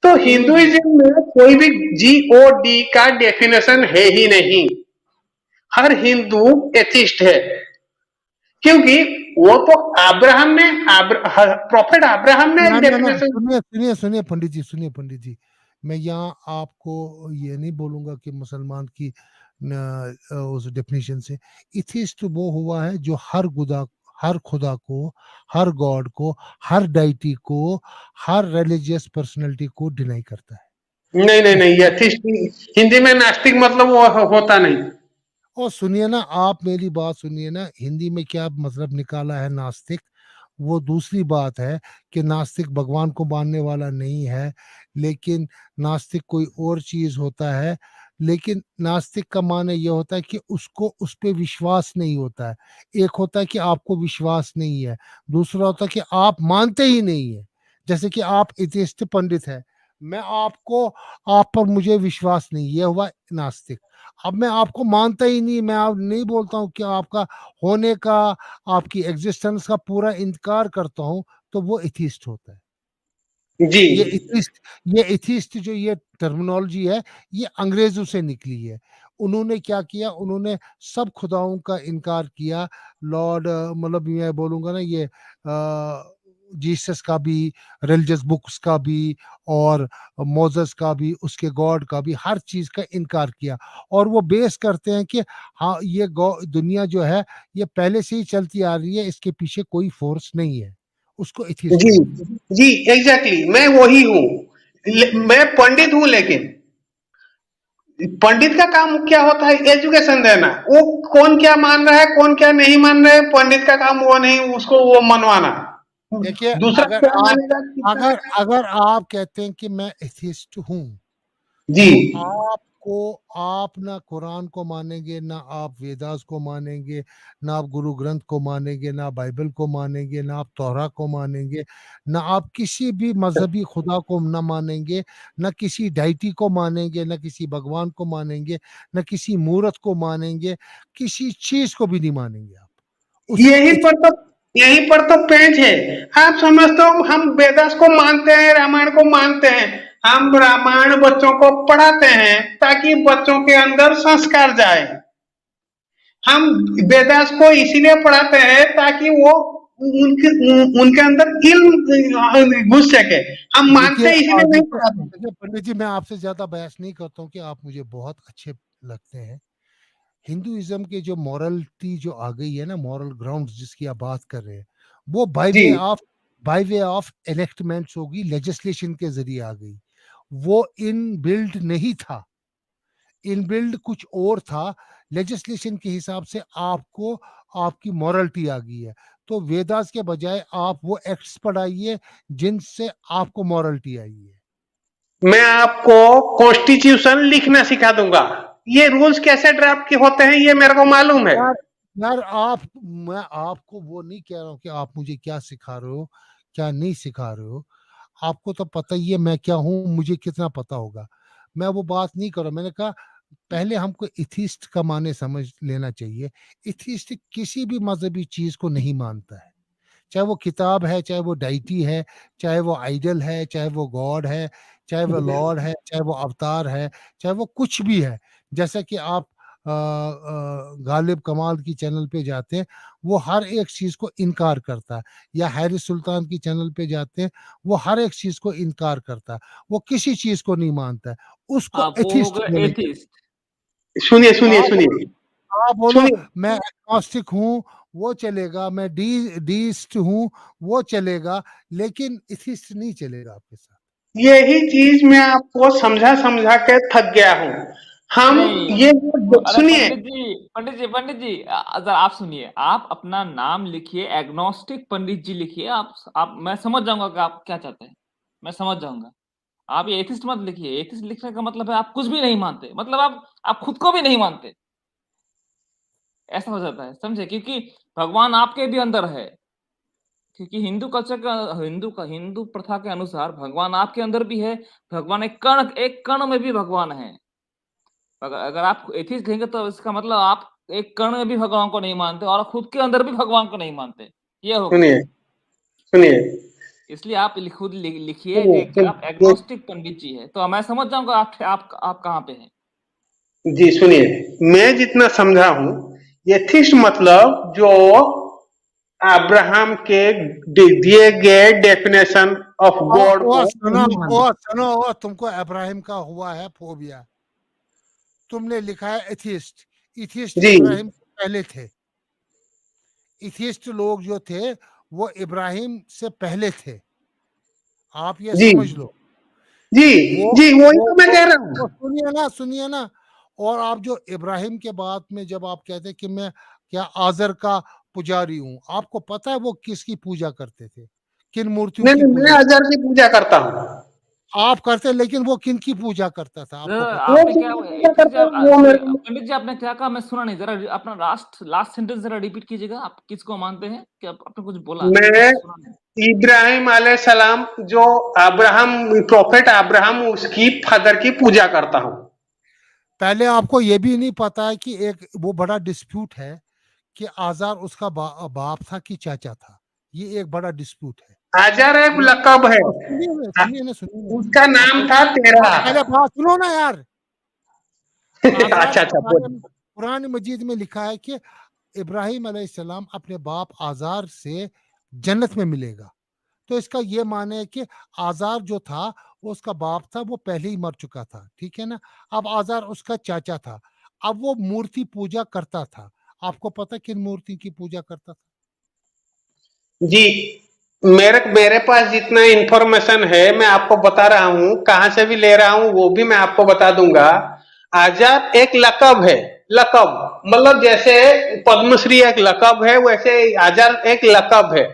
तो हिंदुइज्म में कोई भी GOD का डेफिनेशन है ही नहीं, हर हिंदू एथिस्ट है, क्योंकि वो तो अब्राहम ने, प्रॉफेट अब्राहम ने एक डेफिनेशन। सुनिए पंडित जी, मैं यहाँ आपको ये नहीं बोलूंगा कि मुसलमान की उस डेफिनेशन से, इथिस्ट वो हुआ है जो हर खुदा को, हर गॉड को, हर डाइटी को, हर रिलीजियस पर्सनैलिटी को डिनाई करता है। नहीं नहीं नहीं, एथिस्ट हिंदी में नास्तिक मतलब वो होता नहीं। और सुनिए ना, आप मेरी बात सुनिए ना, हिंदी में क्या मतलब निकाला है नास्तिक, वो दूसरी बात है कि नास्तिक भगवान को मानने वाला नहीं है, लेकिन नास्तिक कोई और चीज होता है, लेकिन नास्तिक का माने ये होता है कि उसको उस पे विश्वास नहीं होता है। एक होता है कि आपको विश्वास नहीं है, दूसरा होता है कि आप मानते ही नहीं है, जैसे कि आप एथिस्ट पंडित है, मैं आपको, आप पर मुझे विश्वास नहीं, ये हुआ नास्तिक। अब मैं आपको मानता ही नहीं, मैं आप नहीं बोलता हूँ कि आपका होने का, आपकी एग्जिस्टेंस का पूरा इनकार करता हूँ, तो वो एथिस्ट होता है। जी ये एथिस्ट जो ये टर्मिनोलॉजी है, ये अंग्रेजों से निकली है। उन्होंने क्या किया, उन्होंने सब खुदाओं का इनकार किया, लॉर्ड मतलब मैं बोलूंगा ना, ये जीसस का भी, रिलीजियस बुक्स का भी, और मोजेस का भी, उसके गॉड का भी, हर चीज का इनकार किया, और वो बेस करते हैं कि हाँ ये दुनिया जो है ये पहले से ही चलती आ रही है, इसके पीछे कोई फोर्स नहीं है, उसको एथिस्ट जी बोलते हैं। जी एग्जैक्टली, मैं वही हूँ, मैं पंडित हूँ, लेकिन पंडित का काम क्या होता है? एजुकेशन देना। वो कौन क्या मान रहा है, कौन क्या नहीं मान रहा है, पंडित का काम वो नहीं, उसको वो मनवाना। देखिए, दूसरा अगर क्या आप मानेगा? अगर अगर आप कहते हैं कि मैं एथिस्ट हूं, जी तो आप ना कुरान को मानेंगे, ना आप वेदास को मानेंगे, ना आप गुरु ग्रंथ को मानेंगे, ना बाइबल को मानेंगे, ना आप तौरा को मानेंगे, ना आप किसी भी मजहबी खुदा को ना मानेंगे, ना किसी डाइटी को मानेंगे, ना किसी भगवान को मानेंगे, ना किसी मूर्त को मानेंगे, किसी चीज को भी नहीं मानेंगे आप। यहीं पर तो पेंच है। आप समझते हो हम वेदास को मानते हैं, रामायण को मानते हैं, हम रामायण बच्चों को पढ़ाते हैं ताकि बच्चों के अंदर संस्कार जाए। हम वेदास को इसीलिए पढ़ाते हैं ताकि वो उनके अंदर इल्म घुस सके। हम मानते इसलिए नहीं पढ़ाते। पंडित जी, मैं आपसे ज्यादा बहस नहीं करता हूँ कि आप मुझे बहुत अच्छे लगते हैं। हिंदुइज्म के जो मॉरलिटी जो आ गई है ना, मॉरल ग्राउंड्स जिसकी आप बात कर रहे हैं, वो बाय वे ऑफ एनेक्टमेंट्स होगी, लेजिस्लेशन के जरिए आ गई। वो इन बिल्ड नहीं था, इन बिल्ड कुछ और था। लेजिस्लेशन के हिसाब से आपको आपकी मॉरलिटी आ गई है। तो वेदास के बजाय आप वो एक्ट्स पढ़ाइए जिनसे आपको मॉरलिटी आई है। मैं आपको कॉन्स्टिट्यूशन लिखना सिखा दूंगा। ये रूल्स कैसे ड्राफ्ट के होते हैं ये मेरे को मालूम है। यार मैं आपको वो नहीं कह रहा हूँ कि आप मुझे क्या सिखा रहे हो, क्या नहीं सिखा रहे हो। आपको तो पता ही है मैं क्या हूँ, मुझे कितना पता होगा। मैं वो बात नहीं कर रहा। मैंने कहा पहले हमको एथिस्ट का माने समझ लेना चाहिए। एथिस्ट किसी भी मजहबी चीज को नहीं मानता है, चाहे वो किताब है, चाहे वो डाइटी है, चाहे वो आइडल है, चाहे वो गॉड है, चाहे वो लॉर्ड है, चाहे वो अवतार है, चाहे वो कुछ भी है। जैसा कि आप गालिब कमाल की चैनल पे जाते हैं, वो हर एक चीज को इनकार करता है, या हैरिस सुल्तान की चैनल पे जाते हैं, वो हर एक चीज को इनकार करता है, वो किसी चीज को नहीं मानता है, उसको एथिस्ट। सुनिए आप बोलो मैं एग्नोस्टिक हूँ वो चलेगा, मैं डीस्ट हूँ वो चलेगा, लेकिन एथिस्ट नहीं चलेगा आपके साथ। यही चीज मैं आपको समझा के थक गया हूँ। हम ये सुनिए पंडित जी आप सुनिए, आप अपना नाम लिखिए, एग्नोस्टिक पंडित जी लिखिए। आप मैं समझ जाऊंगा कि आप क्या चाहते हैं, मैं समझ जाऊंगा। आप ये एथिस्ट मत लिखिए। एथिस्ट लिखने का मतलब है आप कुछ भी नहीं मानते, मतलब आप खुद को भी नहीं मानते, ऐसा हो जाता है, समझे? क्योंकि भगवान आपके भी अंदर है, क्योंकि हिंदू कल्चर का हिंदू प्रथा के अनुसार भगवान आपके अंदर भी है। भगवान एक कण में भी भगवान है। अगर आप एथिस्ट कहेंगे तो इसका मतलब आप एक कण में भी भगवान को नहीं मानते और खुद के अंदर भी भगवान को नहीं मानते, ये हो। सुनिए इसलिए आप खुद लिखिए कि आप एग्नोस्टिक पंडित जी है, तो मैं समझ जाऊंगा आप कहाँ पे हैं। जी सुनिए, मैं जितना समझा हूँ एथिस्ट मतलब जो अब्राहम के दिए गए डेफिनेशन ऑफ गॉड को सुनो, तुमको अब्राहम का हुआ है फोबिया। तुमने लिखा है एथिस्ट इब्राहिम से पहले थे। एथिस्ट लोग जो थे वो इब्राहिम से पहले थे, आप ये समझ लो। जी वही तो मैं कह रहा हूँ। सुनिए ना। और आप जो इब्राहिम के बाद में जब आप कहते कि मैं क्या आजर का पुजारी हूँ, आपको पता है वो किसकी पूजा करते थे, किन मूर्तियों की पूजा? मैं आजर की पूजा करता हूँ। आप करते, लेकिन वो किन की पूजा करता था? पंडित जी आपने क्या कहा, मैं सुना नहीं, जरा अपना लास्ट सेंटेंस जरा रिपीट कीजिएगा। आप किसको मानते हैं? क्या आपने कुछ बोला? मैं इब्राहिम अलैहिस्सलाम जो अब्राहम प्रोफेट अब्राहम उसकी फादर की पूजा करता हूँ। पहले आपको ये भी नहीं पता है कि एक वो बड़ा डिस्प्यूट है कि आजार उसका बाप था कि चाचा था। ये एक बड़ा डिस्प्यूट है। आजार एक लकब है, उसका नाम था तेरा। पहले बात सुनो ना यार। अच्छा कुरान मजीद में लिखा है कि इब्राहिम अलैहिस्सलाम अपने बाप आजार से जन्नत में मिलेगा। तो इसका ये माने है कि आजार जो था वो उसका बाप था, वो पहले ही मर चुका था, ठीक है ना। अब आजार उसका चाचा था, अब वो मूर्ति पूजा करता था। आपको पता किन मूर्ति की पूजा करता था? जी मेरे पास जितना इंफॉर्मेशन है मैं आपको बता रहा हूँ, कहाँ से भी ले रहा हूँ वो भी मैं आपको बता दूंगा। आजार एक लकब है, लकब मतलब जैसे पद्मश्री एक लकब है, वैसे आजार एक लकब है।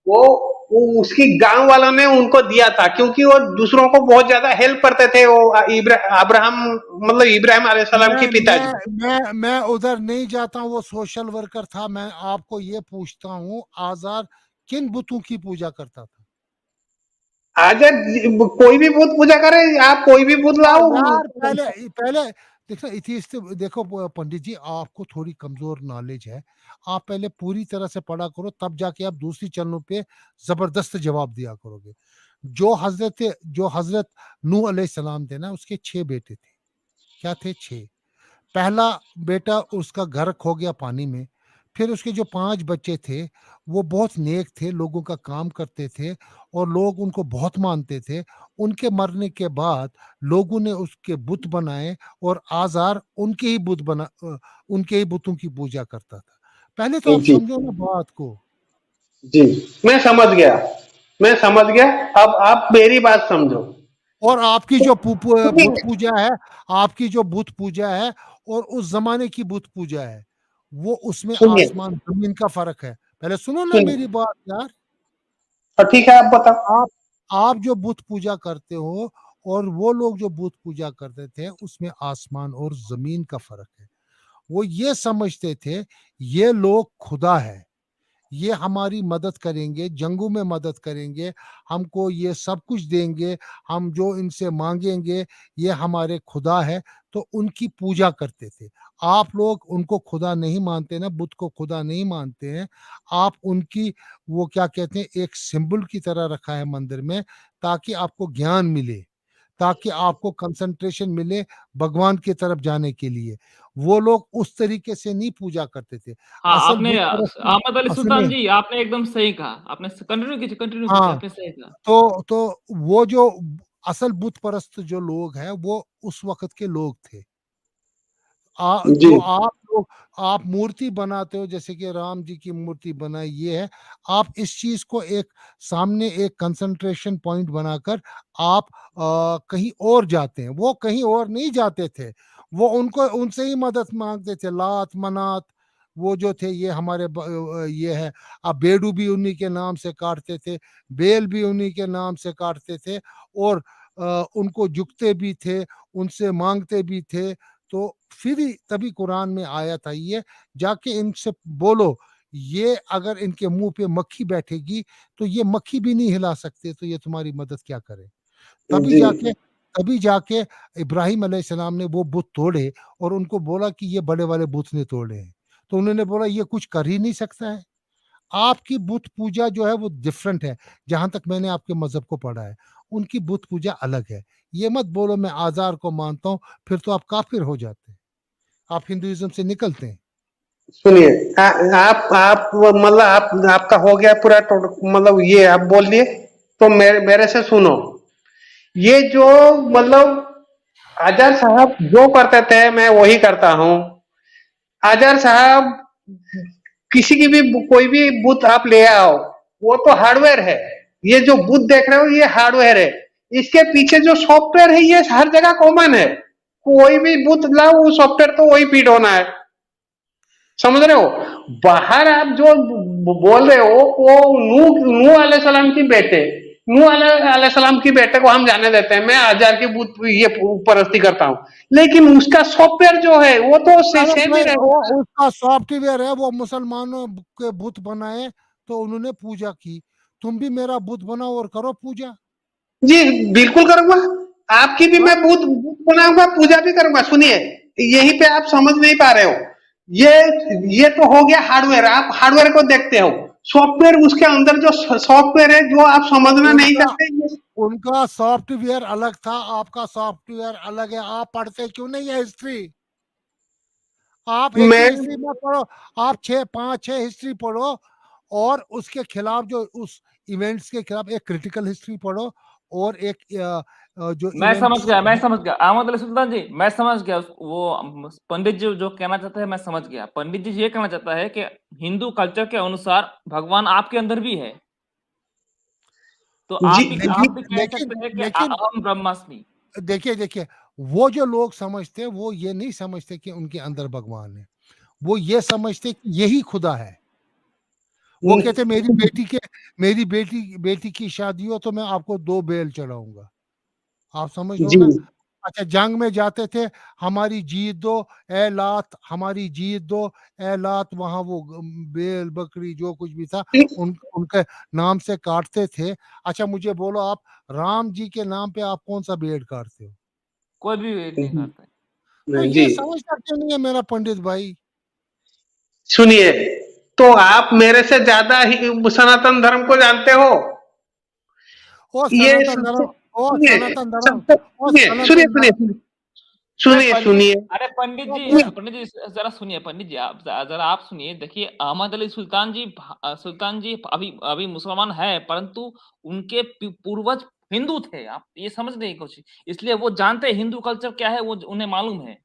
वो उसकी गांव वालों ने उनको दिया था, क्योंकि वो दूसरों को बहुत ज्यादा हेल्प करते थे। वो अब्राहम मतलब इब्राहिम अलैहिस्सलाम के पिताजी। मैं उधर नहीं जाता हूँ, वो सोशल वर्कर था। मैं आपको ये पूछता हूँ, आज़ाद किन बुतों की पूजा करता था? अगर कोई भी बुत पूजा करे, आप कोई भी बुत लाओ। यार पहले पहले देखो इतिहास, देखो पंडित जी, आपको थोड़ी कमजोर नॉलेज है। आप पहले पूरी तरह से पढ़ा करो, तब जाके आप दूसरी चैनलों पे जबरदस्त जवाब दिया करोगे। जो हजरत नूह अलैहिस्सलाम थे ना, उसके 6 बेटे थे। क्या थे? 6। पहला बेटा उसका घर खो गया पानी में। फिर उसके जो 5 बच्चे थे, वो बहुत नेक थे, लोगों का काम करते थे और लोग उनको बहुत मानते थे। उनके मरने के बाद लोगों ने उसके बुत बनाए और आज़ार उनके ही बुतों की पूजा करता था। पहले तो आप जी समझो ना बात को। जी, मैं समझ गया, मैं समझ गया। अब आप मेरी बात समझो। और आपकी जो बुत सुनिए पूजा है, आपकी जो बुत पूजा है और उस जमाने की बुत पूजा है, वो उसमें सुनिए आसमान जमीन का फर्क है। पहले सुनो ना सुनिए, मेरी बात यार। ठीक है, आप बताओ। आप आप जो बुत पूजा करते हो और वो लोग जो बुत पूजा करते थे, उसमें आसमान और जमीन का फर्क है। वो ये समझते थे ये लोग खुदा है, ये हमारी मदद करेंगे, जंगों में मदद करेंगे, हमको ये सब कुछ देंगे, हम जो इनसे मांगेंगे ये हमारे खुदा है। तो उनकी पूजा करते थे। आप लोग उनको खुदा नहीं मानते ना, बुत को खुदा नहीं मानते हैं। आप उनकी वो क्या कहते हैं, एक सिंबल की तरह रखा है मंदिर में, ताकि आपको ज्ञान मिले, ताकि आपको कंसंट्रेशन मिले भगवान की तरफ जाने के लिए। वो लोग उस तरीके से नहीं पूजा करते थे। हाँ, असल आपने बुत परस्ती, अहमद अली सुल्तान सुनिए, जी, आपने एकदम सही कहा। आपने कंटिन्यू कीजिए, हाँ, आपने सही कहा। तो वो जो असल बुत परस्त जो लोग हैं, वो उस वक़्त के लोग थे। जी जो आप लोग आप मूर्ति बनाते हो, जैसे कि राम जी की मूर्ति बनाई, ये है। आप इस चीज़ को एक सामने एक कंसंट्रेशन पॉइंट बनाकर आप कहीं और जाते हैं। वो कहीं और नहीं जाते थे। वो उनको उनसे ही मदद माँगते थे। लात, मनात, वो जो थे ये हमारे ये है। अब बेडू भी उन्हीं के नाम से काटते थे, बेल भी उन्हीं के नाम से काटते थे और उनको झुकते भी थे, उनसे माँगते भी थे। तो फिर ही तभी कुरान में आयत आई है, जाके इनसे बोलो, ये अगर इनके मुंह पे मक्खी बैठेगी तो ये मक्खी भी नहीं हिला सकते, तो ये तुम्हारी मदद क्या करे। तभी जी जाके तभी जाके इब्राहिम अलैहिस्सलाम ने वो बुत तोड़े और उनको बोला कि ये बड़े वाले बुत ने तोड़े हैं। तो उन्होंने बोला ये कुछ कर ही नहीं सकता है। आपकी बुत पूजा जो है वो डिफरेंट है। जहां तक मैंने आपके मजहब को पढ़ा है, उनकी बुत पूजा अलग है। ये मत बोलो मैं आज़ार को मानता हूँ, फिर तो आप काफिर हो जाते हैं, आप हिंदुइज्म से निकलते हैं। सुनिए, आप मतलब आपका हो गया पूरा मतलब ये आप बोल दिए। तो मेरे से सुनो। ये जो मतलब आजाद साहब जो करते थे, मैं वही करता हूँ। आजाद साहब किसी की भी कोई भी बुत आप ले आओ, वो तो हार्डवेयर है। ये जो बुत देख रहे हो ये हार्डवेयर है। इसके पीछे जो सॉफ्टवेयर है ये हर जगह कॉमन है। कोई भी बुत लाओ, वो सॉफ्टवेयर तो वही फीड होना है। समझ रहे हो? बाहर आप जो बोल रहे हो वो नूह अलैहिस्सलाम की बेटे, नूह अलैहिस्सलाम की बेटे को हम जाने देते हैं। मैं हजार की बुत ये परस्ती करता हूँ, लेकिन उसका सॉफ्टवेयर जो है वो तो अरे सेम ही भाई, वो रहेगा। उसका सॉफ्टवेयर है, वो मुसलमानों के बुत बनाए तो उन्होंने पूजा की। तुम भी मेरा बुत बनाओ और करो पूजा। जी बिल्कुल करूंगा। आपकी भी मैं हाँ, बुत बनाऊंगा, पूजा भी करूंगा। सुनिए, यहीं पे आप समझ नहीं पा रहे हो। ये ये तो हो गया हार्डवेयर। आप हार्डवेयर को देखते हो, सॉफ्टवेयर उसके अंदर जो सॉफ्टवेयर है जो आप समझना नहीं उनका चाहते। उनका सॉफ्टवेयर अलग था, आपका सॉफ्टवेयर अलग है। आप पढ़ते क्यों नहीं है हिस्ट्री? आप एक ही मैं हिस्ट्री में पढ़ो। आप 6 5 6 हिस्ट्री पढ़ो और उसके खिलाफ जो उस इवेंट्स के खिलाफ एक क्रिटिकल हिस्ट्री पढ़ो और एक जो मैं समझ इवेंट्स। गया, मैं समझ गया अहमद अली सुल्तान जी, मैं समझ गया। वो पंडित जी जो कहना चाहते हैं मैं समझ गया। पंडित जी ये कहना चाहता है कि हिंदू कल्चर के अनुसार भगवान आपके अंदर भी है। तो जी आप भी कह लेकिन सकते हैं कि लेकिन अहम ब्रह्मास्मि। देखिए देखिए, वो जो लोग समझते हैं वो ये नहीं समझते कि उनके अंदर भगवान है। वो ये समझते कि यही खुदा है। वो कहते मेरी बेटी की शादी हो तो मैं आपको 2 बैल चढ़ाऊंगा। आप समझ लो जी ना। अच्छा, जंग में जाते थे, हमारी जीत दो ए लात, हमारी जीत दो ए लात, वहां वो बैल बकरी जो कुछ भी था उनके नाम से काटते थे। अच्छा मुझे बोलो, आप राम जी के नाम पे आप कौन सा भेड़ काटते हो? कोई भी वेट नहीं करता है। तो जी ये समझता क्यों नहीं है मेरा पंडित भाई? सुनिए, तो आप मेरे से ज्यादा ही सनातन धर्म को जानते हो। ओ ये सनातन धर्म, ओ सुनिए, सनातन धर्म, सबसे ओ सुनिए सुनिए सनातन सुनिए धर्म। सुनिए अरे पंडित ओ जी, पंडित जी जरा सुनिए, पंडित जी आप जरा आप सुनिए। देखिए अहमद अली सुल्तान जी अभी अभी मुसलमान है, परंतु उनके पूर्वज हिंदू थे। आप ये समझ नहीं कुछ, इसलिए वो जानते हैं हिंदू कल्चर क्या है, वो उन्हें मालूम है।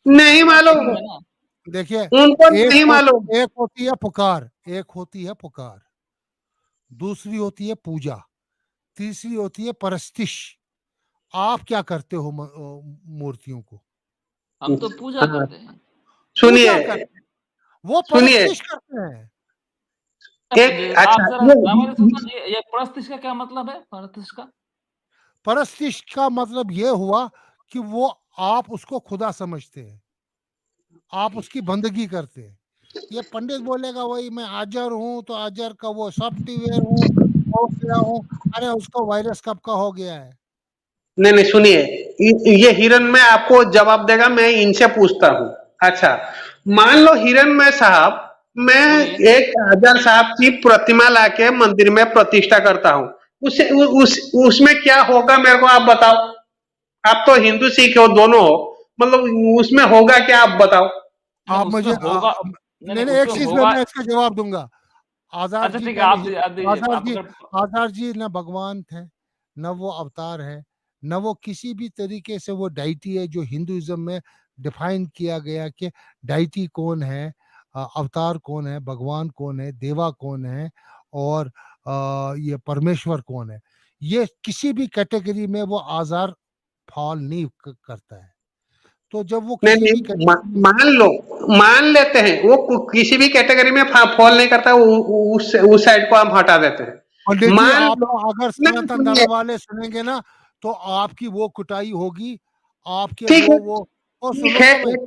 नहीं ये बात मालूम, सही है ना। देखिए, उनको नहीं मालूम। एक होती है पुकार, एक होती है पुकार, दूसरी होती है पूजा, तीसरी होती है परस्तिश। आप क्या करते हो मूर्तियों को? हम तो पूजा हाँ, करते हैं। सुनिए पूजा करते हैं, वो सुनिए, परस्तिश करते हैं। एक आप अच्छा जरा हमारे सुल्तान जी, ये परस्तिश का क्या मतलब है? परस्तिश का परस्तिश का मतलब ये हुआ कि वो आप उसको खुदा समझते हैं, आप उसकी बंदगी करते हैं। ये पंडित बोलेगा वही मैं अजर हूँ तो अजर का वो सॉफ्टवेयर हूँ, सॉफ्टवेयर हूँ। अरे उसको वायरस कब का हो गया है? नहीं नहीं सुनिए, ये हिरन में आपको जवाब देगा, मैं इनसे पूछता हूँ। अच्छा, मान लो हिरन में साहब, मैं बोलिए। एक हजार साहब की प्रतिमा लाके मंदिर में प्रतिष्ठा करता हूँ, उसे उसमें क्या होगा मेरे को आप बताओ। आप तो हिंदू सिख हो, दोनों हो, मतलब उसमें होगा क्या आप बताओ। नहीं आप उसमें मुझे होगा, नहीं नहीं नहीं नहीं, एक उसमें चीज में होगा। मैं इसका जवाब दूंगा। आजाद अच्छा जी ठीक है, पहले आप दीजिए आप अगर। आजाद जी न भगवान थे, न वो अवतार है, न वो किसी भी तरीके से वो डाइटी है जो हिंदुइज्म में डिफाइन किया गया कि डाइटी कौन है, अवतार कौन है, भगवान कौन है, देवा कौन है, और ये परमेश्वर कौन है। ये किसी भी कैटेगरी में वो आजार फॉल नहीं करता है। तो जब वो नहीं किसी भी नहीं, मान लो, मान लेते हैं वो किसी भी कैटेगरी में फॉल नहीं करता, उस साइड को हम हटा देते पंडित हैं। जी, मान आप लो, अगर नहीं सनातन सुनिए, धर्म वाले सुनेंगे ना तो आपकी वो कुटाई होगी, आपके ठीक है, वो ठीक सुनो है, ना भाई, एक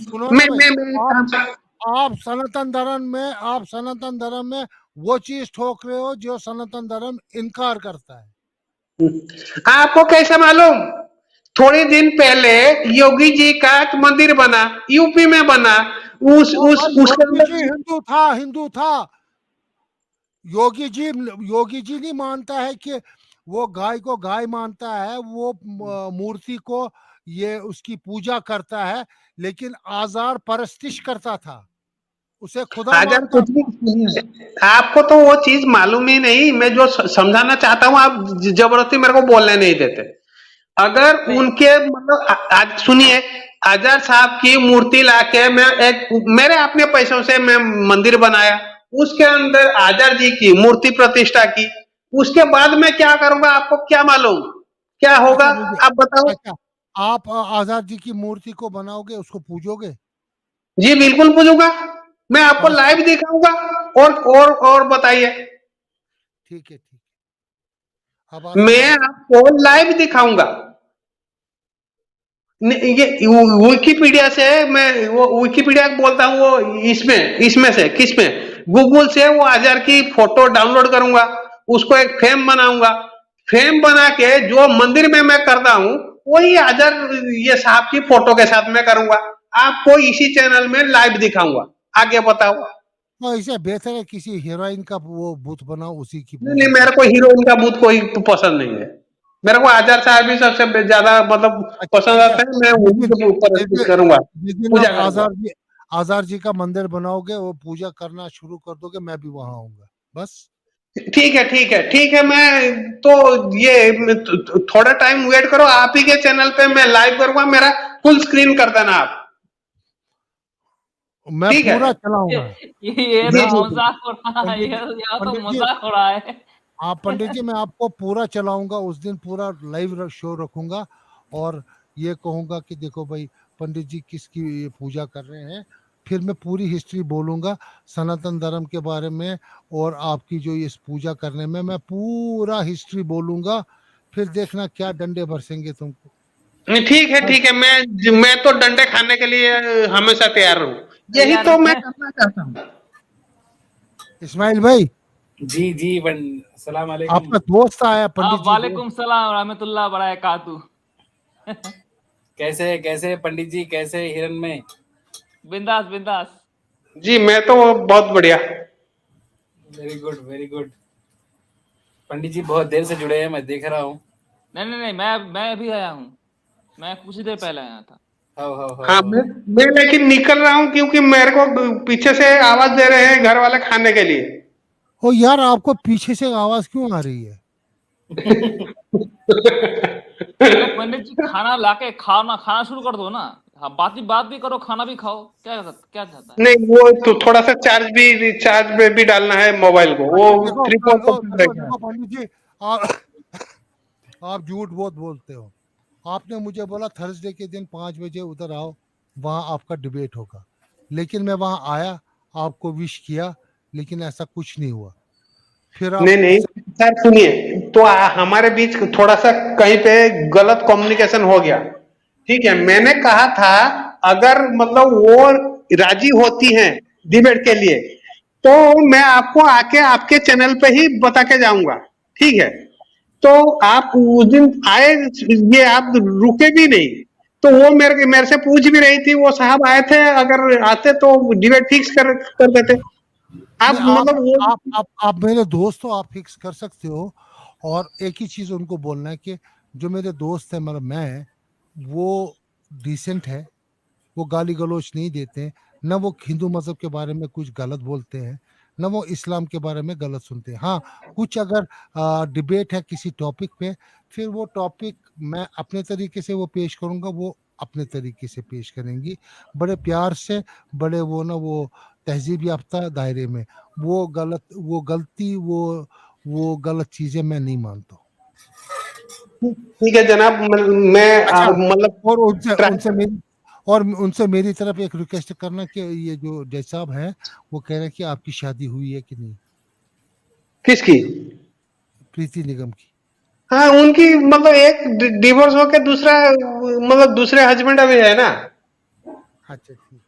सुनो ना भाई। मैं आप काम आप सनातन धर्म में वो चीज ठोक रहे हो जो सनातन धर्म इनकार करता है। आपको कैसे मालूम? थोड़े दिन पहले योगी जी का मंदिर बना, यूपी में बना, ओ भाई, उसके अंदर हिंदू था। योगी जी नहीं मानता है कि वो गाय को गाय मानता है, वो मूर्ति को ये उसकी पूजा करता है, लेकिन आजार परस्तिश करता था, उसे खुदा अगर मानता कुछ भी था। सुनिए, आपको तो वो चीज मालूम ही नहीं, मैं जो समझाना चाहता हूँ आप जबरदस्ती मेरे को बोलने नहीं देते। अगर नहीं उनके मतलब आज सुनिए, आजाद साहब की मूर्ति लाके मैं एक मेरे अपने पैसों से मैं मंदिर बनाया, उसके अंदर आजाद जी की मूर्ति प्रतिष्ठा की, उसके बाद मैं क्या करूंगा आपको क्या मालूम, क्या होगा अच्छा मुझे आप बताओ। अच्छा, आप आजाद जी की मूर्ति को बनाओगे, उसको पूजोगे? जी बिल्कुल पूछूंगा, मैं आपको परस्तिश, लाइव दिखाऊंगा। और बताइए, ठीक है, ठीक है। अब आप मैं समझे? आपको लाइव दिखाऊंगा। ये विकिपीडिया से मैं वो विकिपीडिया बोलता हूँ, वो इसमें इसमें से किस में गूगल से वो आजार की फोटो डाउनलोड करूंगा, उसको एक फ्रेम बनाऊंगा, फ्रेम बना के जो मंदिर में मैं करता हूँ वही आजार ये साहब की फोटो के साथ मैं करूंगा, आपको इसी चैनल में लाइव दिखाऊंगा। आगे बताओ। तो ऐसे बेहतर है किसी हीरोइन का वो बुत बनाओ, उसी की नहीं नहीं, पूजा मेरे करो। को हीरोइन का भूत कोई पसंद नहीं है, मेरे को आचार साहब ही सबसे ज्यादा मतलब पसंद अच्छा, आते हैं, मैं जिस उन्हीं दिन के ऊपर जिस दिन करूंगा, जिस दिन पूजा आप करूंगा। आजार जी का मंदिर बनाओगे, वो पूजा करना शुरू कर दोगे, मैं भी वहां आऊंगा बस। ठीक है ठीक है ठीक है, मैं तो ये थोड़ा टाइम वेट करो, आप ही के चैनल पे मैं लाइव करूंगा, मेरा फुल स्क्रीन कर देना आप। मैं ठीक है, पूरा चलाऊंगा। ये जी तो जी जी। मजाक हो रहा है, पंडित जी, ये तो पंडित जी, मजाक हो रहा है। आप पंडित जी, मैं आपको पूरा चलाऊंगा उस दिन, पूरा लाइव शो रखूंगा, और ये कहूंगा कि देखो भाई, पंडित जी किसकी ये पूजा कर रहे हैं, फिर मैं पूरी हिस्ट्री बोलूंगा सनातन धर्म के बारे में और आपकी जो इस पूजा करने में मैं पूरा हिस्ट्री बोलूंगा, फिर देखना क्या डंडे बरसेंगे तुमको। नहीं ठीक है, मैं तो डंडे खाने के लिए हमेशा तैयार हूँ, यही तो मैं करना चाहता हूँ। इस्माइल भाई जी जी सलाम अलैकुम। आपका दोस्त आया पंडित जी। वालेकुम सलाम रहमतुल्लाह बरकातहू। कैसे कैसे पंडित जी, कैसे हिरन में? बिंदास बिंदास। जी मैं तो बहुत बढ़िया। Very good very good. Pandit ji बहुत देर से जुड़े हैं, मैं देख रहा हूँ। नहीं मैं अभी आया हूँ, मैं कुछ ही देर पहले आया था। हाँ मैं लेकिन निकल रहा हूँ क्योंकि मेरे को पीछे से आवाज दे रहे हैं घर वाले खाने के लिए। ओ यार आपको पीछे से आवाज क्यों आ रही है? पंडित जी खाना लाके खाना शुरू कर दो ना, बात भी करो, खाना भी खाओ, क्या चाहता है? नहीं वो तो थोड़ा सा चार्ज पे भी डालना है मोबाइल को, वो 3.4 पंडित जी आप झूठ बहुत बोलते हो। आपने मुझे बोला थर्सडे के दिन 5 बजे उधर आओ, वहाँ आपका डिबेट होगा, लेकिन मैं वहाँ आया, आपको विश किया, लेकिन ऐसा कुछ नहीं हुआ। फिर आप नहीं सर सुनिए, तो हमारे बीच थोड़ा सा कहीं पे गलत कम्युनिकेशन हो गया, ठीक है। मैंने कहा था अगर मतलब वो राजी होती हैं डिबेट के लिए तो मैं आपको आके आपके चैनल पे ही बता के जाऊंगा, ठीक है। तो आप उस दिन आए, ये आप रुके भी नहीं, तो वो मेरे से पूछ भी रही थी, वो साहब आए थे, अगर आते तो डिबेट फिक्स कर देते। आप मतलब आप मेरे दोस्त हो, आप फिक्स कर सकते हो। और एक ही चीज उनको बोलना है कि जो मेरे दोस्त है मतलब मैं, वो डिसेंट है, वो गाली गलौज नहीं देते, न वो हिंदू मजहब के बारे में कुछ गलत बोलते हैं, न वो इस्लाम के बारे में गलत सुनते हैं। हाँ कुछ अगर डिबेट है किसी टॉपिक पे, फिर वो टॉपिक मैं अपने तरीके से वो पेश करूंगा, वो अपने तरीके से पेश करेंगी, बड़े प्यार से, बड़े वो तहजीब याफ्ता दायरे में। वो गलती वो गलत चीजें मैं नहीं मानता। ठीक है जनाब, मैं मतलब और उनसे मेरी तरफ एक रिक्वेस्ट करना कि ये जो जज साहब हैं वो कह रहे हैं कि आपकी शादी हुई है कि नहीं। किसकी? प्रीति निगम की। हाँ उनकी मतलब एक डिवोर्स होके दूसरा मतलब दूसरे हस्बैंड अभी है ना। अच्छा ठीक।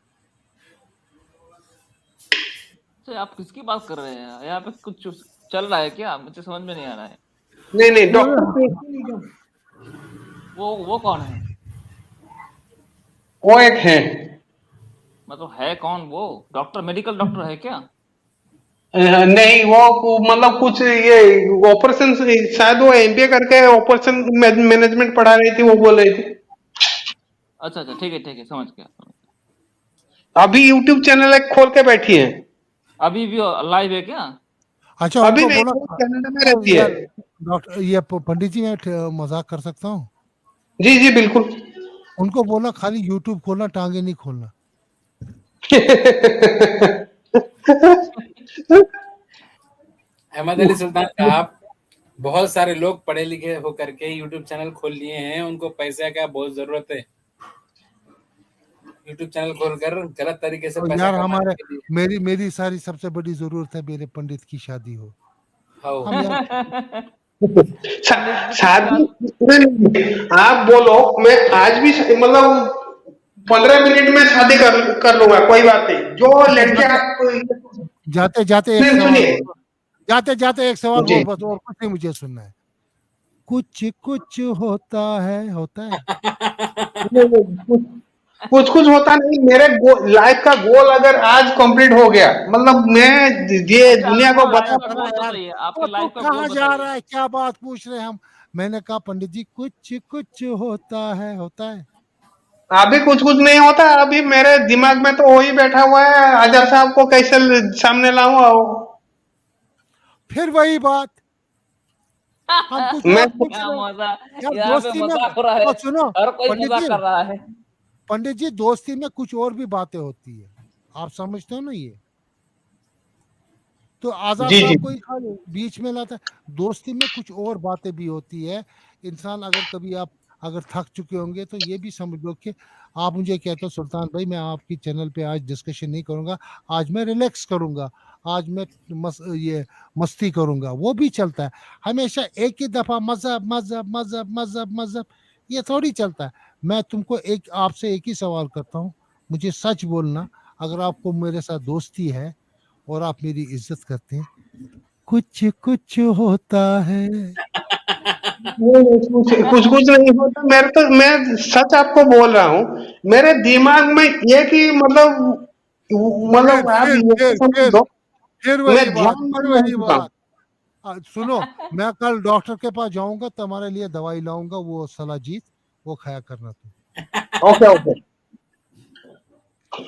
आप किसकी बात कर रहे हैं? यहाँ पे कुछ चल रहा है क्या? मुझे समझ में नहीं आ रहा है। नहीं डॉक्टर वो कौन है? वो एक है। मतलब है कौन वो? डॉक्टर, मेडिकल डॉक्टर है क्या? नहीं वो मतलब कुछ ये ऑपरेशन, शायद वो एमबीए करके ऑपरेशन मैनेजमेंट पढ़ा रही थी, वो बोल रही थी। अच्छा ठीक है समझ गया। अभी यूट्यूब चैनल एक खोल के बैठी है। अभी भी लाइव है क्या? अच्छा अभी नहीं, कनाडा में रहती है। डॉक्टर ये पंडित जी मैं मजाक कर सकता हूँ? जी बिल्कुल। उनको बोला खाली यूट्यूब खोलना, टांगे नहीं खोलना। अहमद अली सुल्तान साहब, बहुत सारे लोग पढ़े लिखे होकर के यूट्यूब चैनल खोल लिए हैं, उनको पैसे का बहुत जरूरत है। यूट्यूब चैनल खोलकर गलत तरीके से पैसा यार हमारे मेरी सारी सबसे बड़ी जरूरत है मेरे पंडित की शादी हो। शादी आप बोलो, मैं आज भी मतलब 15 मिनट में शादी कर लूंगा, कोई बात नहीं। जो लड़के आप जाते जाते एक सवाल बोल, बस और कुछ नहीं मुझे सुनना है। कुछ होता है कुछ होता नहीं। मेरे लाइफ का गोल अगर आज कंप्लीट हो गया, मतलब मैं ये दुनिया को बता कहाँ जा रहा है, क्या बात पूछ रहे हैं हम। मैंने कहा पंडित जी कुछ होता है। अभी कुछ नहीं होता, अभी मेरे दिमाग में तो वही बैठा हुआ है, आजाद साहब को कैसे सामने लाऊं। फिर वही बात हम कुछ सुनो पंडित जी, दोस्ती में कुछ और भी बातें होती है, आप समझते हो ना। ये तो आजाद साहब को बीच में लाता है, दोस्ती में कुछ और बातें भी होती है। इंसान अगर कभी आप अगर थक चुके होंगे तो ये भी समझ लो कि आप मुझे कहते हो सुल्तान भाई मैं आपकी चैनल पे आज डिस्कशन नहीं करूंगा, आज मैं रिलैक्स करूंगा, आज मैं ये मस्ती करूंगा, वो भी चलता है। हमेशा एक ही दफा मजहब मजहब मजहब मजहब मजहब ये थोड़ी चलता है। मैं तुमको आपसे एक ही सवाल करता हूँ, मुझे सच बोलना, अगर आपको मेरे साथ दोस्ती है और आप मेरी इज्जत करते हैं, कुछ कुछ होता है। कुछ कुछ नहीं होता। मैं सच आपको बोल रहा हूँ, मेरे दिमाग में एक ही मतलब आप ये समझ लो, फिर मैं वही बात, ध्यान में फिर नहीं वही चुका बात। सुनो, मैं कल डॉक्टर के पास जाऊंगा, तुम्हारे लिए दवाई लाऊंगा, वो सलाजीत, वो खाया करना तुम। Okay okay